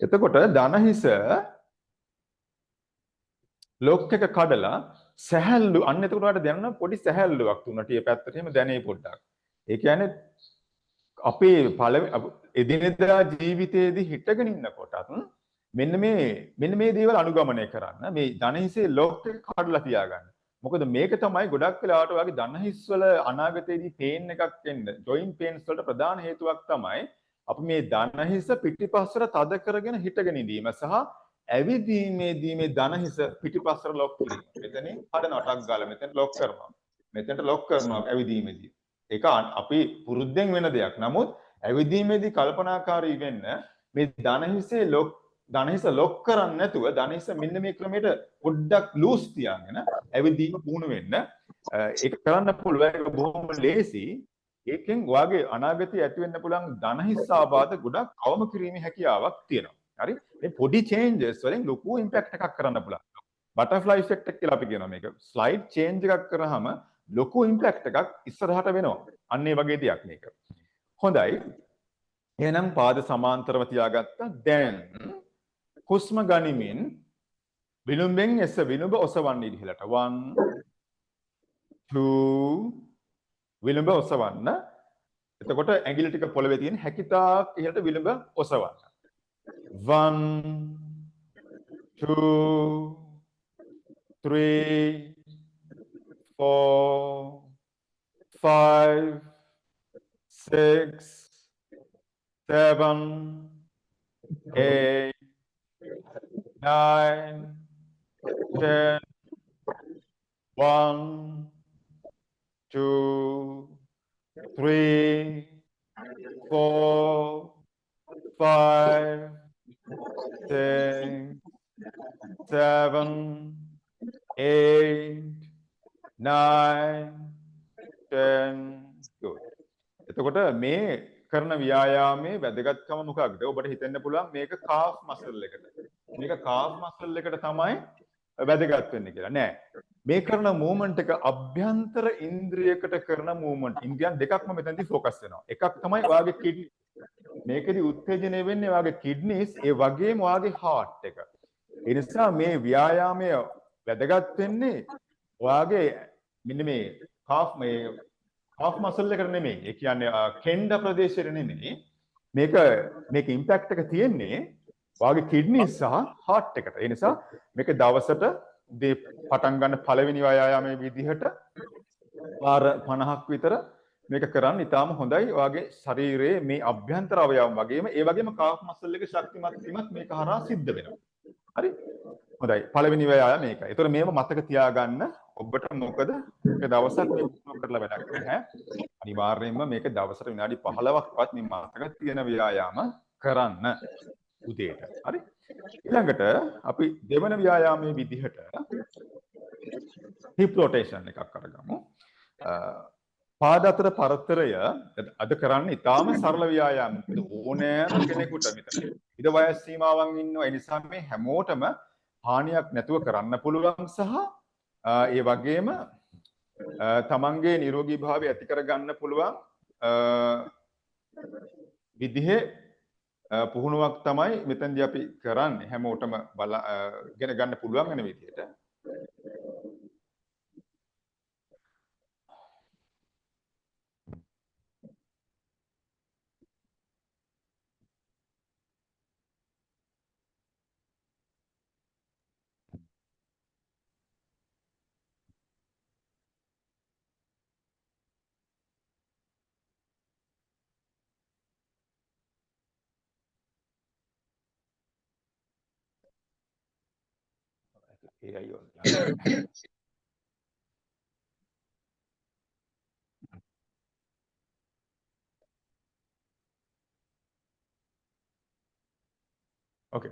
එතකොට ධනහිස ලොක් එක කඩලා සැහැල්ලු අන්න එතකොට ඔයාලට දැනෙන පොඩි සැහැල්ලුවක් තුනට මේ පැත්තට එහෙම දැනේ පොඩ්ඩක්. ඒ කියන්නේ අපේ එදිනෙදා ජීවිතයේදී හිටගෙන ඉන්නකොටත් මෙන්න මේ දේවල් අනුගමනය කරන්න. මේ ධනහිසේ ලොක් එක කඩලා තියාගන්න. මොකද මේක තමයි ගොඩක් වෙලාවට ඔයාගේ දන හිස් වල අනාගතයේදී පේන් එකක් එන්න ජොයින්ට් පේන්ස් වලට ප්‍රධාන හේතුවක් තමයි අපි මේ දන හිස පිටිපස්සට තද කරගෙන හිටගෙන ඉඳීම සහ ඇවිදීමේදී මේ දන හිස පිටිපස්සට ලොක් කිරීම. මෙතනින් හදන අටක් ගාලා මෙතන ලොක් කරනවා. මෙතනට ලොක් කරනවා ඇවිදීමේදී. ඒක අපි පුරුද්දෙන් වෙන දෙයක්. නමුත් ඇවිදීමේදී කල්පනාකාරී වෙන්න මේ දන හිසේ දනහිස ලොක් කරන්නේ නැතුව දනහිස මෙන්න මේ ක්‍රමයට පොඩ්ඩක් ලූස් තියාගෙන ඇවිදීම පුහුණු වෙන්න ඒක කරන්න පුළුවන්. ඒක බොහොම ලේසි. ඒකෙන් ඔයාගේ අනාගතයේ ඇති වෙන්න පුළුවන් දනහිස් ආබාධ ගොඩක් අවම කිරීමේ හැකියාවක් තියෙනවා. හරි? මේ පොඩි changes වලින් ලොකු impact එකක් කරන්න පුළුවන්. butterfly effect එක කියලා අපි කියනවා මේක. slide change එකක් කරාම ලොකු impact එකක් ඉස්සරහට වෙනවා. අන්න ඒ වගේ දෙයක් මේක. හොඳයි. එහෙනම් පාද සමාන්තරව තියාගත්තා. දැන් හුස්ම ගනිමින් විලුඹෙන් එස විලුඹ ඔසවන්න ඉහළට 1 2 විලුඹ ඔසවන්න. එතකොට ඇඟිලි ටික පොළවේ තියෙන හැකිතාක් ඉහළට විලුඹ ඔසවන්න. 1 2 3 4 5 6 7 8 9 10 1 2 3 4 5 6 7 8 9 10 good. එතකොට මේ කරන ව්‍යායාමයේ වැදගත්කම මොකක්ද? ඔබට හිතෙන්න පුළුවන් මේක කාෆ් මසල් එකට. මේක කාෆ් මසල් එකට තමයි වැදගත් වෙන්නේ කියලා. නෑ. මේ කරන මූවමන්ට් එක අභ්‍යන්තර ඉන්ද්‍රියකට කරන මූවමන්ට්. ඉන්ද්‍රියන් දෙකක්ම මෙතනදී ફોකස් වෙනවා. එකක් තමයි ඔයාගේ කිඩ්නි. මේකෙදි උත්තේජනය වෙන්නේ ඔයාගේ කිඩ්නිස්, ඒ වගේම ඔයාගේ හાર્ට් එක. ඒ නිසා මේ ව්‍යායාමය වැදගත් වෙන්නේ ඔයාගේ මෙන්න මේ කාෆ් මසල් එකට නෙමෙයි. ඒ කියන්නේ කෙන්ඩ ප්‍රදේශයට නෙමෙයි. මේක ඉම්පැක්ට් එක තියෙන්නේ ඔයාගේ කිඩ්නිස් සහ හાર્ට් එකට. ඒ නිසා මේක දවසට පටන් ගන්න පළවෙනි ව්‍යායාමයේ විදිහට වාර 50ක් විතර මේක කරන්න ඉතාම හොඳයි. ඔයාගේ ශරීරයේ මේ අභ්‍යන්තර අවයවම් වගේම ඒ වගේම කාෆ් මසල් එක ශක්තිමත් වීමත් මේක හරහා සිද්ධ වෙනවා. හරි? හොඳයි. පළවෙනි ව්‍යායාමය මේකයි. ඒතර මේව මතක තියාගන්න. ඔබට මොකද මේ දවසක් මේ පුහුණු කරලා වැඩක් නැහැ. අනිවාර්යයෙන්ම මේක දවසට විනාඩි 15ක්වත් මේ මතක තියෙන ව්‍යායාම කරන්න උදේට. හරි? ඊළඟට අපි දෙවන ව්‍යායාමයේ විදිහට hip rotation එකක් කරගමු. පාද අතර පරතරය අද කරන්න ඉතාම සරල ව්‍යායාමයක්. ඕනෑම කෙනෙකුට මෙතන ඉද වයස් සීමාවන් ඉන්නවා. ඒ නිසා මේ හැමෝටම හානියක් නැතුව කරන්න පුළුවන් සහ ඒ වගේම තමන්ගේ නිරෝගී භාවය ඇති කරගන්න පුළුවන් විදිහේ පුහුණුවක් තමයි මෙතනදී අපි කරන්නේ. හැමෝටම ඉගෙන ගන්න පුළුවන් වෙන විදිහට. AI online. Okay.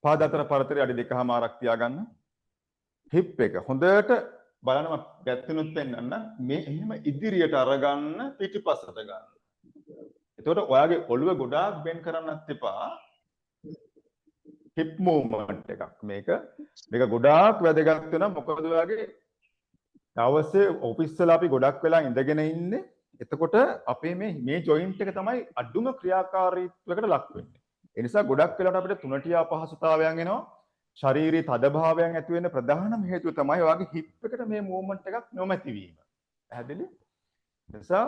පාද අතර පරතරය අඩි 2.5ක් තියාගන්න. හිප් එක හොඳට බලන්න පැත්තෙනුත් පෙන්නන්න. මේ එහෙම ඉදිරියට අරගන්න පිටිපසට ගන්න. එතකොට ඔයාගේ ඔළුව ගොඩාක් බෙන් කරන්නත් එපා. හිප් මූවමන්ට් එකක් මේක ගොඩාක් වැදගත් වෙනවා. මොකද ඔයාගේ දවසේ ඔෆිස් වල අපි ගොඩක් වෙලා ඉඳගෙන ඉන්නේ. එතකොට අපේ මේ ජොයින්ට් එක තමයි අඩුම ක්‍රියාකාරීත්වයකට ලක් වෙන්නේ. ඒ නිසා ගොඩක් වෙලාවට අපිට තුනටියා පහසුතාවයන් එනවා. ශාරීරික තදභාවයන් ඇති වෙන්න ප්‍රධානම හේතුව තමයි ඔයාගේ හිප් එකට මේ මූවමන්ට් එකක් නොමැති වීම. පැහැදිලි? නිසා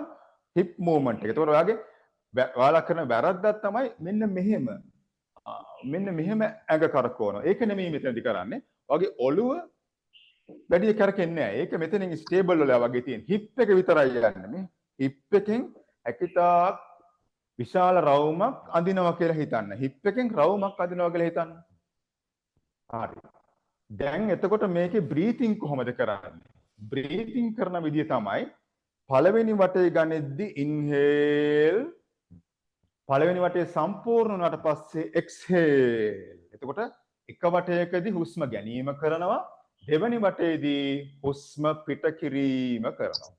හිප් මූවමන්ට් එක. එතකොට ඔයාගේ ඔයාලා කරන වැරද්දක් තමයි මෙන්න මෙහෙම ඇඟ කරකවනවා. ඒක නෙමෙයි මෙතනදි කරන්නේ. ඔයාගේ ඔළුව වැඩි කරකෙන්නේ නැහැ. ඒක මෙතනින් ස්ටේබල් වෙලා වගේ තියෙන. හිප් එක විතරයි යන්නේ මේ. හිප් එකෙන් ඇකිතාක් විශාල රවුමක් අඳිනවා කියලා හිතන්න. හිප් එකෙන් රවුමක් අඳිනවා කියලා හිතන්න. හරි. දැන් එතකොට මේකේ බ්‍රීතිං කොහොමද කරන්නේ? බ්‍රීතිං කරන විදිය තමයි පළවෙනි වටේ ගන්නෙද්දි ඉන්හේල්, පළවෙනි වටේ සම්පූර්ණ වුණාට පස්සේ එක්ස්හේල්. එතකොට එක වටයකදී හුස්ම ගැනීම කරනවා, දෙවෙනි වටේදී හුස්ම පිට කිරීම කරනවා.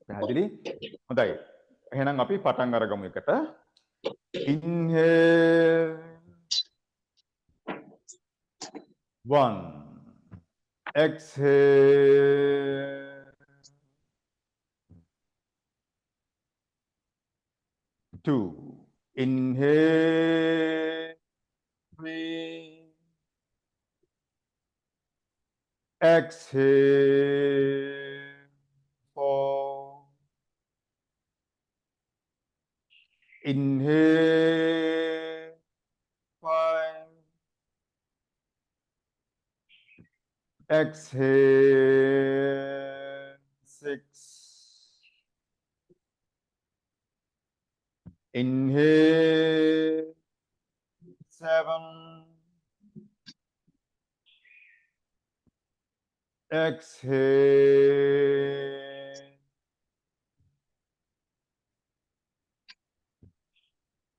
පැහැදිලි? හොඳයි. එහෙනම් අපි පටන් අරගමු එකට. ඉන්හේල් 1, exhale 2, inhale 3, exhale 4, inhale 5, exhale 6, inhale 7, exhale,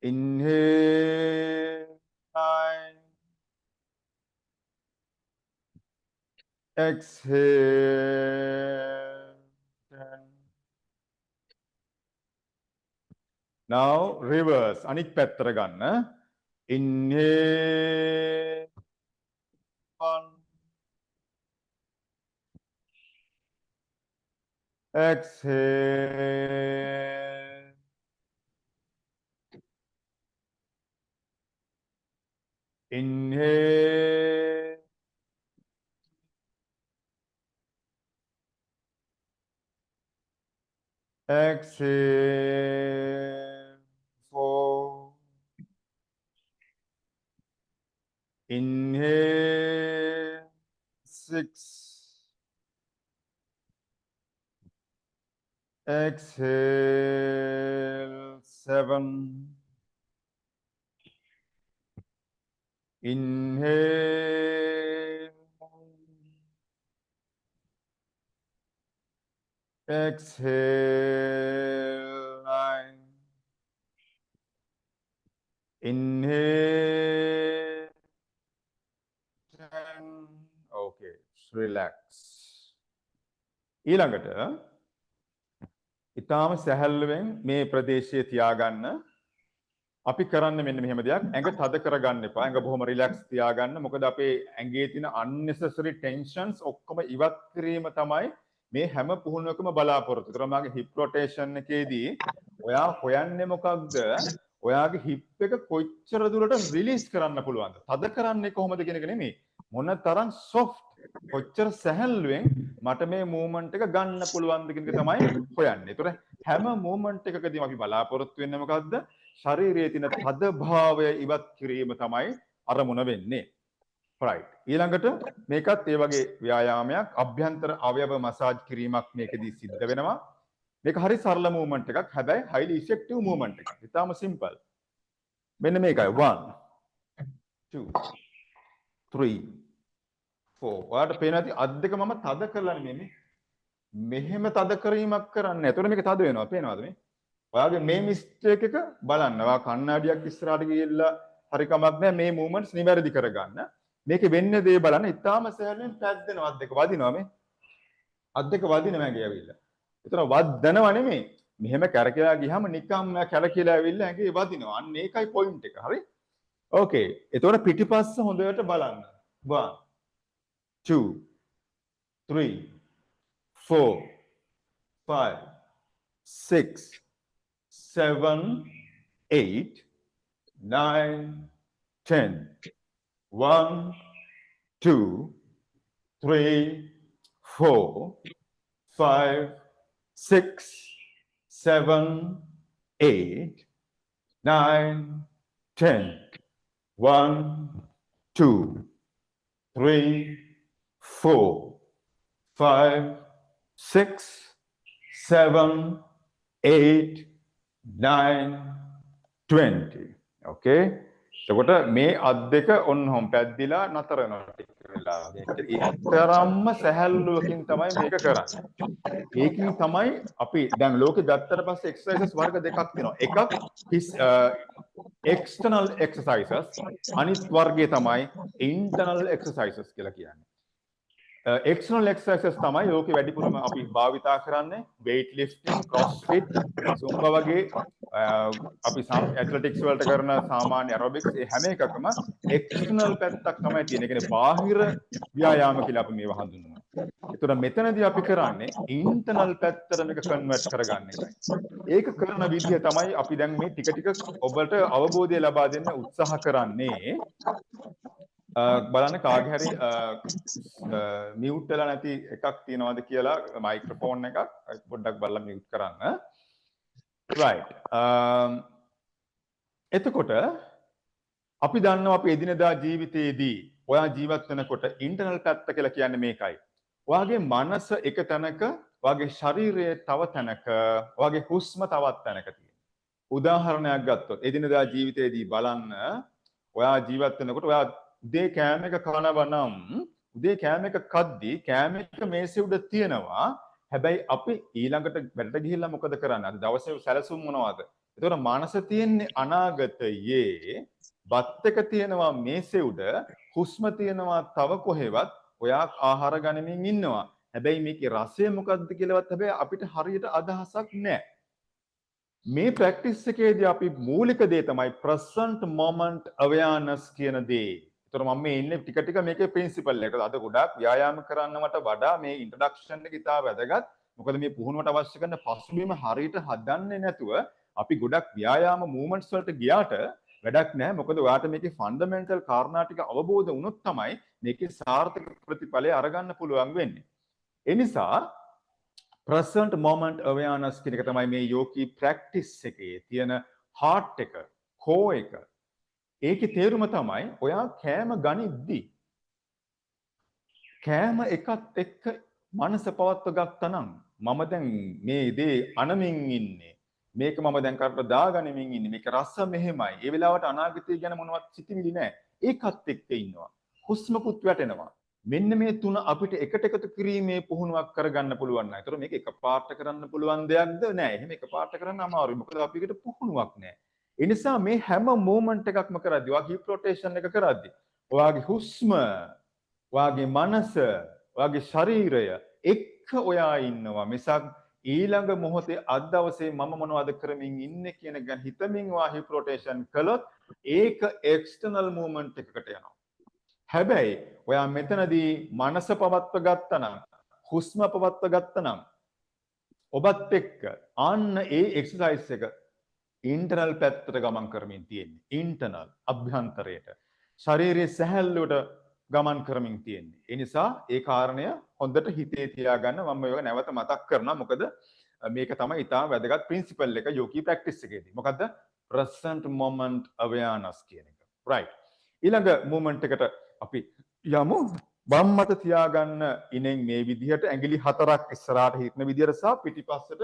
inhale 9, exhale 10. Now reverse. අනිත් පැත්තට ගන්න. Inhale 1, exhale, inhale, exhale 4, inhale 6, exhale 7, inhale, exhale 9, inhale 10. Okay, relax. ඊළඟට ඊටාම සැහැල්ලුවෙන් මේ ප්‍රදේශයේ තියාගන්න. අපි කරන්නේ මෙන්න මෙහෙම දෙයක්. ඇඟ තද කරගන්න එපා. ඇඟ බොහොම රිලැක්ස් තියාගන්න. මොකද අපේ ඇඟේ තියෙන unnecessary tensions ඔක්කොම ඉවත් කිරීම තමයි මේ හැම පුහුණුවකම බලාපොරොත්තු. ඒතර මාගේ hip rotation එකේදී ඔයා හොයන්නේ මොකක්ද? ඔයාගේ hip එක කොච්චර දුරට රිලීස් කරන්න පුළුවන්ද? තද කරන්නේ කොහොමද කියන එක නෙමෙයි. මොන තරම් soft, කොච්චර සැහැල්ලුවෙන් මට මේ මූවමන්ට් එක ගන්න පුළුවන්ද කියන එක තමයි හොයන්නේ. ඒතර හැම මූවමන්ට් එකකදීම අපි බලාපොරොත්තු වෙන්නේ මොකද්ද? ශරීරයේ තියෙන තද භාවය ඉවත් කිරීම තමයි අරමුණ වෙන්නේ. right. ඊළඟට මේකත් ඒ වගේ ව්‍යායාමයක්, අභ්‍යන්තර අවයව මසාජ් කිරීමක් මේකෙදී සිද්ධ වෙනවා. මේක හරි සරල මූවමන්ට් එකක්. හැබැයි highly effective මූවමන්ට් එකක්. ඉතාලම simple. මෙන්න මේකයි 1 2 3 4. ඔයාලට පේනවා ඇති අත් දෙක මම තද කරලා නෙමෙයි මෙහෙම තද කිරීමක් කරන්නේ. එතකොට මේක තද වෙනවා. පේනවද මේ? ඔයාගේ මේ මිස්ටේක් එක බලන්න. ඔයා කණ්ණාඩියක් ඉස්සරහට ගිහිල්ලා හරි කමක් නැහැ මේ මූවමන්ට්ස් නිවැරදි කරගන්න. මේකේ වෙන්නේ දේ බලන්න. ඉතාලම සැහැල්ලුවෙන් පැද්දෙනවා අත් දෙක වදිනවා මේ. අත් දෙක වදිනවා ඇඟේ ඇවිල්ලා. ඒතර වදනවා නෙමෙයි. මෙහෙම කැරකිලා ගියාම නිකම්ම කැරකිලා ඇවිල්ලා ඇඟේ වදිනවා. අන්න ඒකයි පොයින්ට් එක. හරි? ඕකේ. එතකොට පිටිපස්ස හොඳට බලන්න. 1 2 3 4 5 6 7 8 9 10 1 2 3 4 5 6 7 8 9, 10. 1, 2, 3, 4, 5, 6, 7, 8, 9, 20. Okay. එතකොට මේ අත් දෙක ඔන්න හොම් පැද්දිලා නතර වෙනවා ටික වෙලාවකට. ඒතරම්ම සැහැල්ලුවකින් තමයි මේක කරන්නේ. ඒකින් තමයි අපි දැන් ලෝකෙ ගත්තට පස්සේ එක්සර්සයිසස් වර්ග දෙකක් තියෙනවා. එකක් external exercises අනිත් වර්ගය තමයි internal exercises කියලා කියන්නේ. External exercises තමයි ලෝකෙ වැඩිපුරම අපි භාවිතා කරන්නේ weight lifting, crossfit, zumba වගේ අපි ඇත්ලටික්ස් වලට කරන සාමාන්‍ය aerobics ඒ හැම එකකම external පැත්තක් තමයි තියෙන්නේ. ඒ කියන්නේ බාහිර ව්‍යායාම කියලා අපි මේවා හඳුන්වනවා. ඒතර මෙතනදී අපි කරන්නේ internal පැත්තට මේක convert කරගන්න එකයි. ඒක කරන විදිහ තමයි අපි දැන් මේ ටික ටික ඔබට අවබෝධය ලබා දෙන්න උත්සාහ කරන්නේ. බලන්න කාගේ හරි මියුට් වෙලා නැති එකක් තියනවාද කියලා මයික්‍රොෆෝන් එකක් පොඩ්ඩක් බලලා මියුට් කරන්න. right එතකොට අපි දන්නවා අපි එදිනදා ජීවිතයේදී ඔයා ජීවත් වෙනකොට ඉන්ටර්නල් පැත්ත කියලා කියන්නේ මේකයි. ඔයාගේ මනස එක තැනක, ඔයාගේ ශරීරය තව තැනක, ඔයාගේ හුස්ම තවත් තැනක තියෙනවා. උදාහරණයක් ගත්තොත් එදිනදා ජීවිතයේදී බලන්න ඔයා ජීවත් වෙනකොට ඔයා උදේ කෑම එක කනවා නම් උදේ කෑම එක කද්දී කෑම එක මේසෙ උඩ තියෙනවා. හැබැයි අපි ඊළඟට වැඩට ගිහිල්ලා මොකද කරන්නේ? අද දවසේ සැලසුම් මොනවද? එතකොට මනස තියෙන්නේ අනාගතයේ, බත් එක තියෙනවා මේසෙ උඩ, හුස්ම තියෙනවා තව කොහෙවත්, ඔයා ආහාර ගනිමින් ඉන්නවා. හැබැයි මේකේ රසය මොකක්ද කියලාවත් හැබැයි අපිට හරියට අදහසක් නැහැ. මේ ප්‍රැක්ටිස් එකේදී අපි මූලික දේ තමයි present moment awareness කියන දේ. ඒතර මම මේ ඉන්නේ ටික ටික මේකේ ප්‍රින්සිපල් එක. අද ගොඩාක් ව්‍යායාම කරන්නවට වඩා මේ ඉන්ට්‍රොඩක්ෂන් එක ඉතාල වැදගත්. මොකද මේ පුහුණුවට අවශ්‍ය කරන පසුබිම හරියට හදන්නේ නැතුව අපි ගොඩක් ව්‍යායාම මූවමන්ට්ස් වලට ගියාට වැඩක් නැහැ. මොකද ඔයාට මේකේ ෆන්ඩමෙන්ටල් කාරණා ටික අවබෝධ වුණොත් තමයි මේකේ සාර්ථක ප්‍රතිඵලය අරගන්න පුළුවන් වෙන්නේ. ඒ නිසා present moment awareness කියන එක තමයි මේ යෝගී ප්‍රැක්ටිස් එකේ තියෙන heart එක, core එක. ඒකේ තේරුම තමයි ඔයා කෑම ගනිද්දී කෑම එකත් එක්ක මනස පවත්ව ගත්තා නම් මම දැන් මේ දේ අනමින් ඉන්නේ. මේක මම දැන් කරට දාගනිමින් ඉන්නේ. මේක රස මෙහෙමයි. ඒ වෙලාවට අනාගතය ගැන මොනවත් සිතිවිලි නැහැ. ඒකත් එක්ක ඉන්නවා. හුස්මකුත් වැටෙනවා. මෙන්න මේ තුන අපිට එකට එකතු කිරීමේ පුහුණුවක් කරගන්න පුළුවන් නේද? ඒතර මේක එකපාරට කරන්න පුළුවන් දෙයක්ද? නෑ. එහෙම එකපාරට කරන්න අමාරුයි. මොකද අපිට පුහුණුවක් නෑ. ඒ නිසා මේ හැම මොමන්ට් එකක්ම කරද්දී, ඔයා හිප් රොටේෂන් එක කරද්දී, ඔයාගේ හුස්ම, ඔයාගේ මනස, ඔයාගේ ශරීරය එක්ක ඔයා ඉන්නවා. මිසක් ඊළඟ මොහොතේ අද දවසේ මම මොනවද කරමින් ඉන්නේ කියන ගැන හිතමින් ඔයා හිප් රොටේෂන් කළොත් ඒක එක්ස්ටර්නල් මොමන්ට් එකකට යනවා. හැබැයි ඔයා මෙතනදී මනස පවත්ව ගත්තා නම්, හුස්ම පවත්ව ගත්තා නම් ඔබත් එක්ක අන්න ඒ එක්සර්සයිස් එක ඉන්ටර්නල් පැත්තට ගමන් කරමින් තියෙන්නේ. ඉන්ටර්නල් අභ්‍යන්තරයට. ශාරීරික සැහැල්ලුවට ගමන් කරමින් තියෙන්නේ. ඒ නිසා ඒ කාරණය හොඳට හිතේ තියාගන්න මම මේක නැවත මතක් කරනවා. මොකද මේක තමයි ඊටාම වැදගත් ප්‍රින්සිපල් එක යෝගී ප්‍රැක්ටිස් එකේදී. මොකද්ද? present moment awareness කියන එක. right. ඊළඟ මොමන්ට් එකට අපි යමු. වම් මත තියාගන්න ඉනෙන් මේ විදිහට ඇඟිලි 4ක් ඉස්සරහට හිටන විදිහට සහ පිටිපස්සට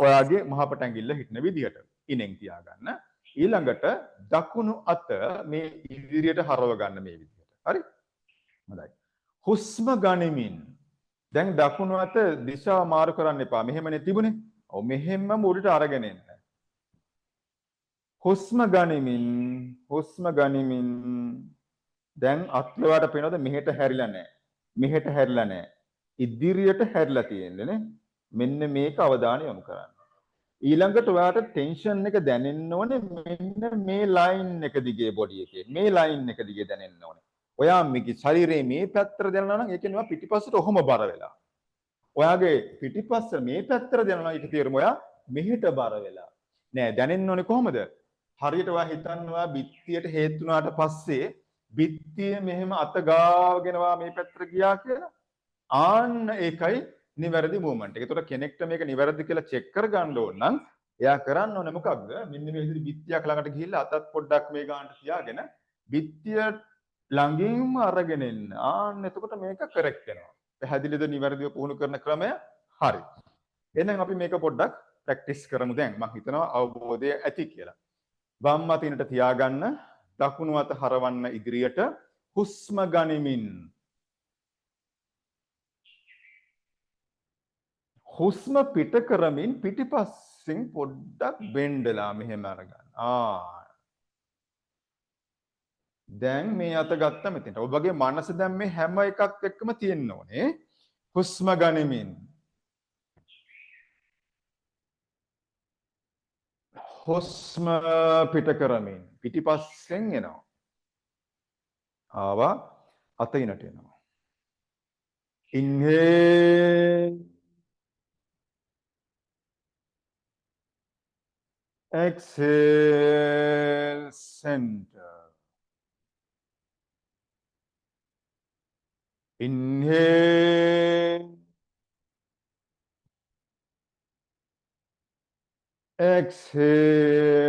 ඔයාගේ මහපට ඇඟිල්ල හිටන විදිහට ඉනෙන් තියාගන්න. ඊළඟට දකුණු අත මේ ඉදිරියට හරව ගන්න මේ විදිහට. හරි? හොඳයි. හුස්ම ගනිමින් දැන් දකුණු අත දිශාව මාරු කරන්න එපා. මෙහෙමනේ තිබුණේ. ඔව් මෙහෙම්ම මුඩට අරගෙන එන්න. හුස්ම ගනිමින් දැන් අත්ලවට පේනවද මෙහෙට හැරිලා නැහැ. මෙහෙට හැරිලා නැහැ. ඉදිරියට හැරිලා තියෙන්නේ නේ. මෙන්න මේක අවධානය යොමු කරන්න. ඊළඟට ඔයාට ටෙන්ෂන් එක දැනෙන්න ඕනේ මෙන්න මේ ලයින් එක දිගේ බොඩි එකේ. මේ ලයින් එක දිගේ දැනෙන්න ඕනේ. ඔයා මේකේ ශරීරයේ මේ පැත්තට දැනනවා නම් ඒ කියන්නේ ඔයා පිටිපස්සට ඔහොම බර වෙලා. ඔයාගේ පිටිපස්ස මේ පැත්තට දැනනවා ඒක තේරුම ඔයා මෙහෙට බර වෙලා. නෑ දැනෙන්න ඕනේ කොහොමද? හරියට ඔයා හිතන්නවා බිත්තියට හේතු වුණාට පස්සේ බිත්තිය මෙහෙම අත ගාවගෙනවා මේ පැත්තට ගියා කියලා. ආන්න ඒකයි නිවැරදි මූවමන්ට් එක. ඒතකොට කෙනෙක්ට මේක නිවැරදි කියලා චෙක් කරගන්න ඕන නම් එයා කරන්න ඕනේ මොකක්ද? මෙන්න මේ විදිහට බිත්තියක් ළඟට ගිහිල්ලා අතත් පොඩ්ඩක් මේ ගානට තියාගෙන බිත්තිය ළඟින්ම අරගෙන එන්න. ආන්න එතකොට මේක කරෙක්ට් වෙනවා. පැහැදිලිද නිවැරදිව පුහුණු කරන ක්‍රමය? හරි. එහෙනම් අපි මේක පොඩ්ඩක් ප්‍රැක්ටිස් කරමු දැන්. මම හිතනවා අවබෝධය ඇති කියලා. වම් අතිනට තියාගන්න, දකුණු අත හරවන්න ඉදිරියට, හුස්ම ගනිමින්. හුස්ම පිට කරමින් පිටිපස්සෙන් පොඩ්ඩක් බෙන්ඩලා මෙහෙම අරගන්න. දැන් මේ අත ගත්ත මෙතනට. ඔබගේ මනස දැන් මේ හැම එකක් එක්කම තියෙන්න ඕනේ. හුස්ම ගනිමින්. හුස්ම පිට කරමින් පිටිපස්සෙන් එනවා. ආවා අතිනට එනවා. Inhale. Exhale, center. Inhale. Exhale,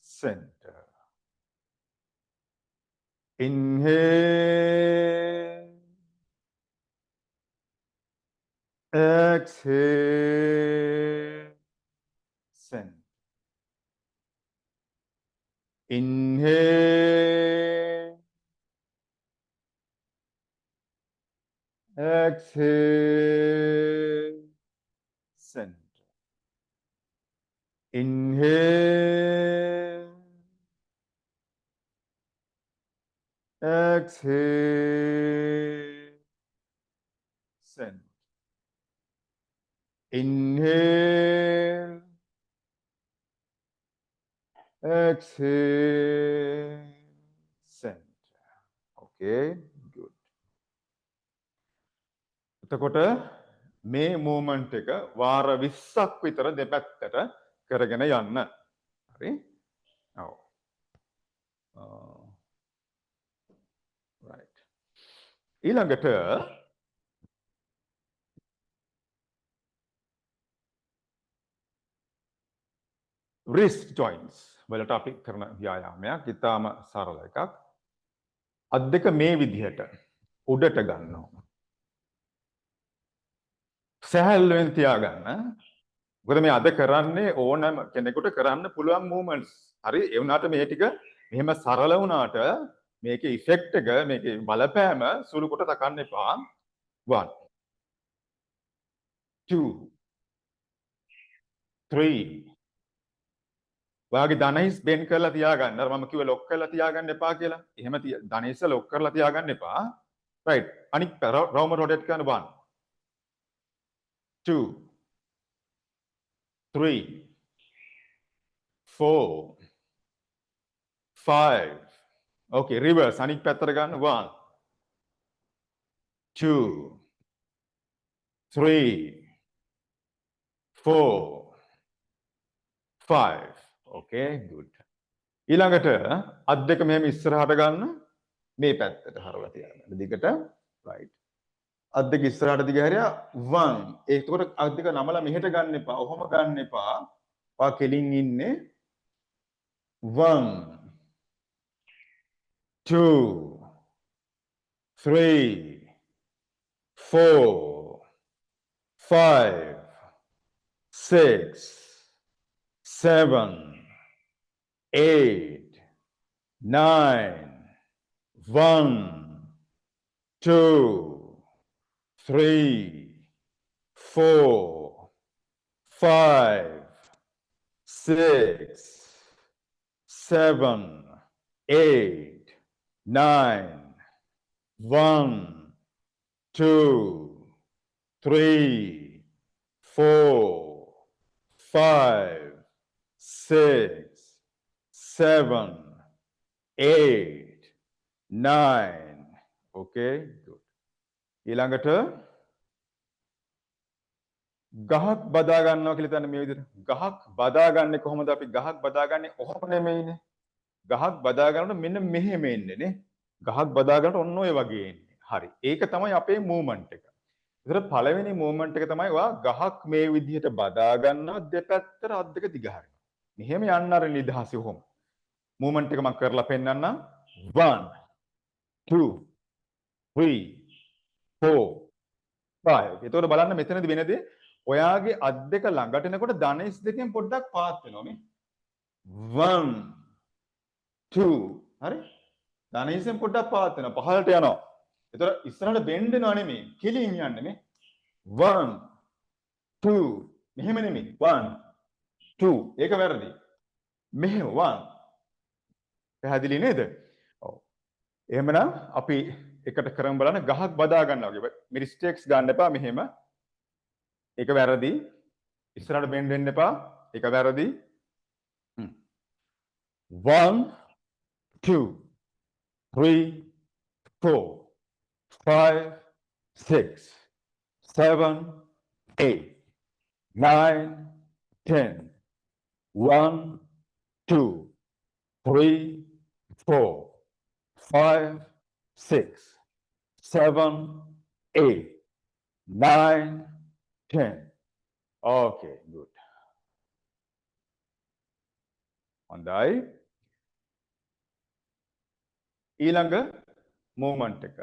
center. Inhale. Exhale, center. Inhale. Exhale, center. Inhale. Exhale, center. Inhale. Exhale, center. Okay, good. එතකොට මේ මූවමන්ට් එක වාර 20ක් විතර දෙපැත්තට කරගෙන යන්න. හරි? ඔව්. right. ඊළඟට wrist joints වලට අපි කරන ව්‍යායාමයක් ඉතාම සරල එකක්. අත් දෙක මේ විදිහට උඩට ගන්නවා. සැහැල්ලුවෙන් තියාගන්න. මොකද මේ අද කරන්නේ ඕනෑම කෙනෙකුට කරන්න පුළුවන් මූවමන්ට්ස්. හරි? ඒ වුණාට මේ ටික මෙහෙම සරල වුණාට මේකේ ඉෆෙක්ට් එක මේකේ බලපෑම සුළු කොට තකන්න එපා. 1 2 3 ඔයාගේ ධනහිස් බෙන් කරලා තියාගන්න. අර මම කිව්වේ ලොක් කරලා තියාගන්න එපා කියලා. එහෙම ධනහිස් ලොක් කරලා තියාගන්න එපා. right. අනිත් රවුම රොටේට් කරන 1 2 3 4 5 okay reverse අනිත් පැත්තට ගන්න 1 2 3 4 5 okay good ඊළඟට අත් දෙක මෙහෙම ඉස්සරහට ගන්න මේ පැත්තට හරවලා තියාගන්න දිගට right අත් දෙක ඉස්සරහට දිග හැරියා 1 ඒකට අත් දෙක නමලා මෙහෙට ගන්න එපා ඔහොම ගන්න එපා පා කෙලින් ඉන්නේ 1 2 3 4 5 6 7 8 9 1 2 3 4 5 6 7 8 9 1 2 3 4 5 6 7 8 9 okay good ඊළඟට ගහක් බදා ගන්නවා කියලා හිතන්න මේ විදිහට ගහක් බදාගන්නේ කොහොමද අපි ගහක් බදාගන්නේ ඔහොම නෙමෙයිනේ ගහක් බදා ගන්නකොට මෙන්න මෙහෙම එන්නේ නේ ගහක් බදා ගන්නකොට ඔන්න ඔය වගේ එන්නේ හරි ඒක තමයි අපේ මූවමන්ට් එක ඒතර පළවෙනි මූවමන්ට් එක තමයි ඔයා ගහක් මේ විදිහට බදා ගන්නවා දෙපැත්තට අත් දෙක දිග හරිනවා. මෙහෙම යන්න අර නිදහසේ ඔහොම. මූවමන්ට් එක මම කරලා පෙන්නන්නම්. 1 2 3 4 5. එතකොට බලන්න මෙතනදී වෙනදී ඔයාගේ අත් දෙක ළඟට එනකොට ධනෙස් දෙකෙන් පොඩ්ඩක් පාත් වෙනවා මේ. 1 2 හරි? ධනෙස්ෙන් පොඩ්ඩක් පාත් වෙනවා. පහළට යනවා. එතකොට ඉස්සරහට බෙන්ඩ් වෙනවා නෙමෙයි. කෙලින් යන්නේ මේ. 1 2 මෙහෙම නෙමෙයි. 1 2 ඒක වැරදි. මෙහෙම 1 පැහැදිලි නේද? ඔව්. එහෙමනම් අපි එකට කරමු බලන්න ගහක් බදා ගන්නවා වගේ. මිස්ටේක්ස් ගන්න එපා මෙහෙම. ඒක වැරදි. ඉස්සරහට බෙන්ඩ් වෙන්න එපා. ඒක වැරදි. 1 2 3 4 5 6 7 8 9 10 1 2 3 4 5 6 7 8 9 10. Okay, good. හොඳයි. ඊළඟ මූවමන්ට් එක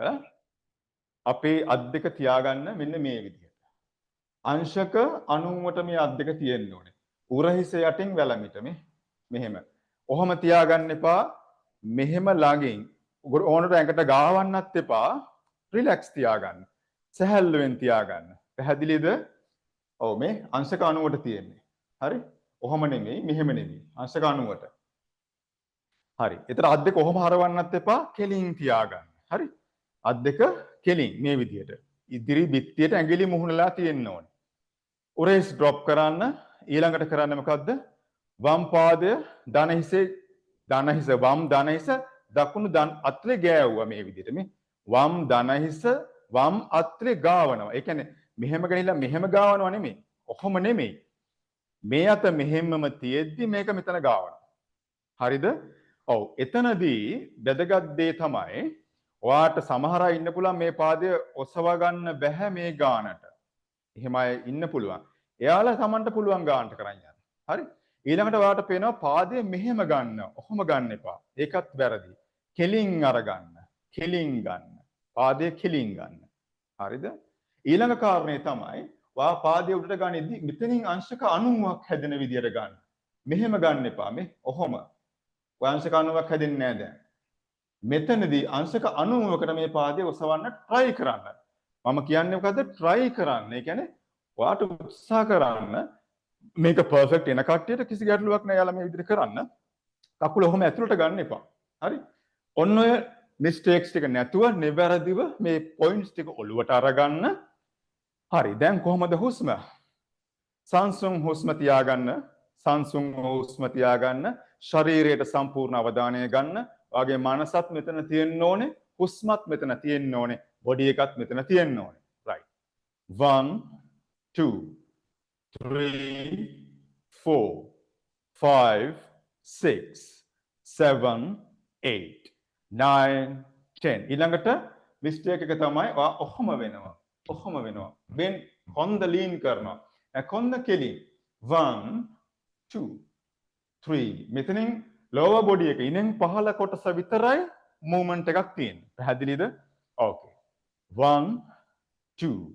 අපේ අත් දෙක තියාගන්න මෙන්න මේ විදිහට. අංශක 90ට මේ අත් දෙක තියෙන්න ඕනේ. උරහිස යටින් වැලමිට මෙහෙම. ඔහොම තියාගන්න එපා. මෙහෙම ළඟින් ඕනට ඇඟට ගාවන්නත් එපා. රිලැක්ස් තියාගන්න. සැහැල්ලුවෙන් තියාගන්න. පැහැදිලිද? ඔව් මේ අංශක 90ට තියෙන්නේ. හරි? ඔහොම නෙමෙයි, මෙහෙම නෙමෙයි. අංශක 90ට. හරි. ඒතර අත් දෙක ඔහොම හරවන්නත් එපා. කෙලින් තියාගන්න. හරි? අත් දෙක කෙලින් මේ විදිහට. ඉදිරි බිත්තියට ඇඟිලි මුහුණලා තියෙන්න ඕනේ. උරහිස් ඩ්‍රොප් කරන්න. ඊළඟට කරන්න මොකද්ද? වම් පාදය ධන හිසේ වම් ධන හිස දකුණු අත්ලේ ගෑවුවා මේ විදිහට මේ. වම් ධන හිස වම් අත්ලේ ගාවනවා. ඒ කියන්නේ මෙහෙම ගෙනිලා මෙහෙම ගාවනවා නෙමෙයි. ඔහොම නෙමෙයි. මේ අත මෙහෙමම තියෙද්දි මේක මෙතන ගාවනවා. හරිද? ඔව්. එතනදී වැදගත් දේ තමයි ඔයාට සමහර අය ඉන්න පුළුවන් මේ පාදය ඔසවා ගන්න බැහැ මේ ගානට. එහෙම අය ඉන්න පුළුවන්. එයාලා Tamanට පුළුවන් ගානට කරන් යන්න. හරි? ඊළඟට ඔයාට පේනවා පාදය මෙහෙම ගන්න. ඔහොම ගන්න එපා. ඒකත් වැරදි. කෙලින් අරගන්න. කෙලින් ගන්න. පාදය කෙලින් ගන්න. හරිද? ඊළඟ කාරණේ තමයි වා පාදයේ උඩට ගනිද්දි මෙතනින් අංශක 90ක් හැදෙන විදියට ගන්න. මෙහෙම ගන්න එපා මේ. ඔහොම. ඔය අංශක 90ක් හැදෙන්නේ නැහැ දැන්. මෙතනදී අංශක 90කට මේ පාදයේ ඔසවන්න try කරන්න. මම කියන්නේ මොකද්ද? try කරන්න. ඒ කියන්නේ ඔයාට උත්සාහ කරන්න මේක perfect එන කට්ටියට කිසි ගැටලුවක් නැහැ. යාලා මේ විදිහට කරන්න. කකුල ඔහොම ඇතුළට ගන්න එපා. හරි? ඔන්න ඔය mistakes ටික නැතුව නිවැරදිව මේ points ටික ඔලුවට අරගන්න. හරි. දැන් කොහොමද හුස්ම? සංසුන් හුස්ම තියාගන්න. සංසුන් හුස්ම තියාගන්න. ශරීරයට සම්පූර්ණ අවධානය ගන්න. ඔයාගේ මනසත් මෙතන තියෙන්න ඕනේ. හුස්මත් මෙතන තියෙන්න ඕනේ. බොඩි එකත් මෙතන තියෙන්න ඕනේ. right. 1 2 3 4 5 6 7 8 9 10. ඊළඟට මිස්ටේක් එක තමයි ඔයා ඔහොම වෙනවා. ඔහොම වෙනවා. වෙන් කොන්ද ලීන් කරනවා. කොන්ද කෙලින්. 1 2 3. මෙතනින් lower body එක ඉනෙන් පහළ කොටස විතරයි movement එකක් තියෙන්නේ. පැහැදිලිද? okay. 1 2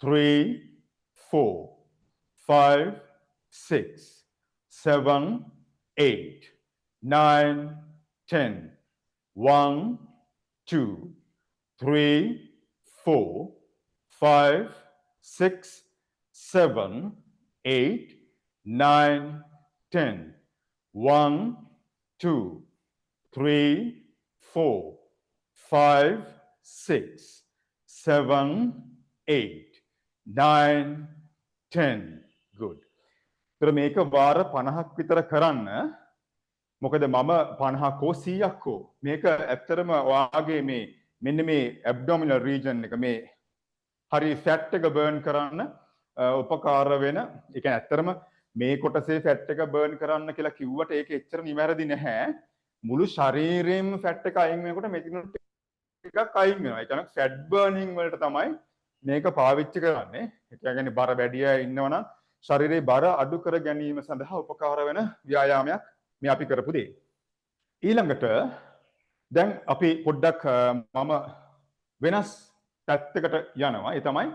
3 4 5 6 7 8 9 10. 1 2 3 4 5 6 7 8 9 10. 1 2 3 4 5 6 7 8 9 10. good. ඒතර මේක වාර 50ක් විතර කරන්න. මොකද මම 50ක් හෝ 100ක් හෝ මේක ඇත්තටම ඔයාගේ මේ මෙන්න මේ ඇබ්ඩොමිනල් රීජන් එක මේ හරි ෆැට් එක බර්න් කරන්න උපකාර වෙන. ඒ කියන්නේ ඇත්තටම මේ කොටසේ ෆැට් එක බර්න් කරන්න කියලා කිව්වට ඒක එච්චර නිවැරදි නැහැ. මුළු ශරීරයෙන්ම ෆැට් එක අයින් වෙනකොට මෙතිනුත් ටිකක් අයින් වෙනවා. ඒ කියන්නේ ෆැට් බර්නින් වලට තමයි මේක පාවිච්චි කරන්නේ ඒ කියන්නේ බර වැඩි අය ඉන්නවනම් ශරීරයේ බර අඩු කර ගැනීම සඳහා උපකාර වෙන ව්‍යායාමයක් මේ අපි කරපු දේ. ඊළඟට දැන් අපි පොඩ්ඩක් මම වෙනස් පැත්තකට යනවා. ඒ තමයි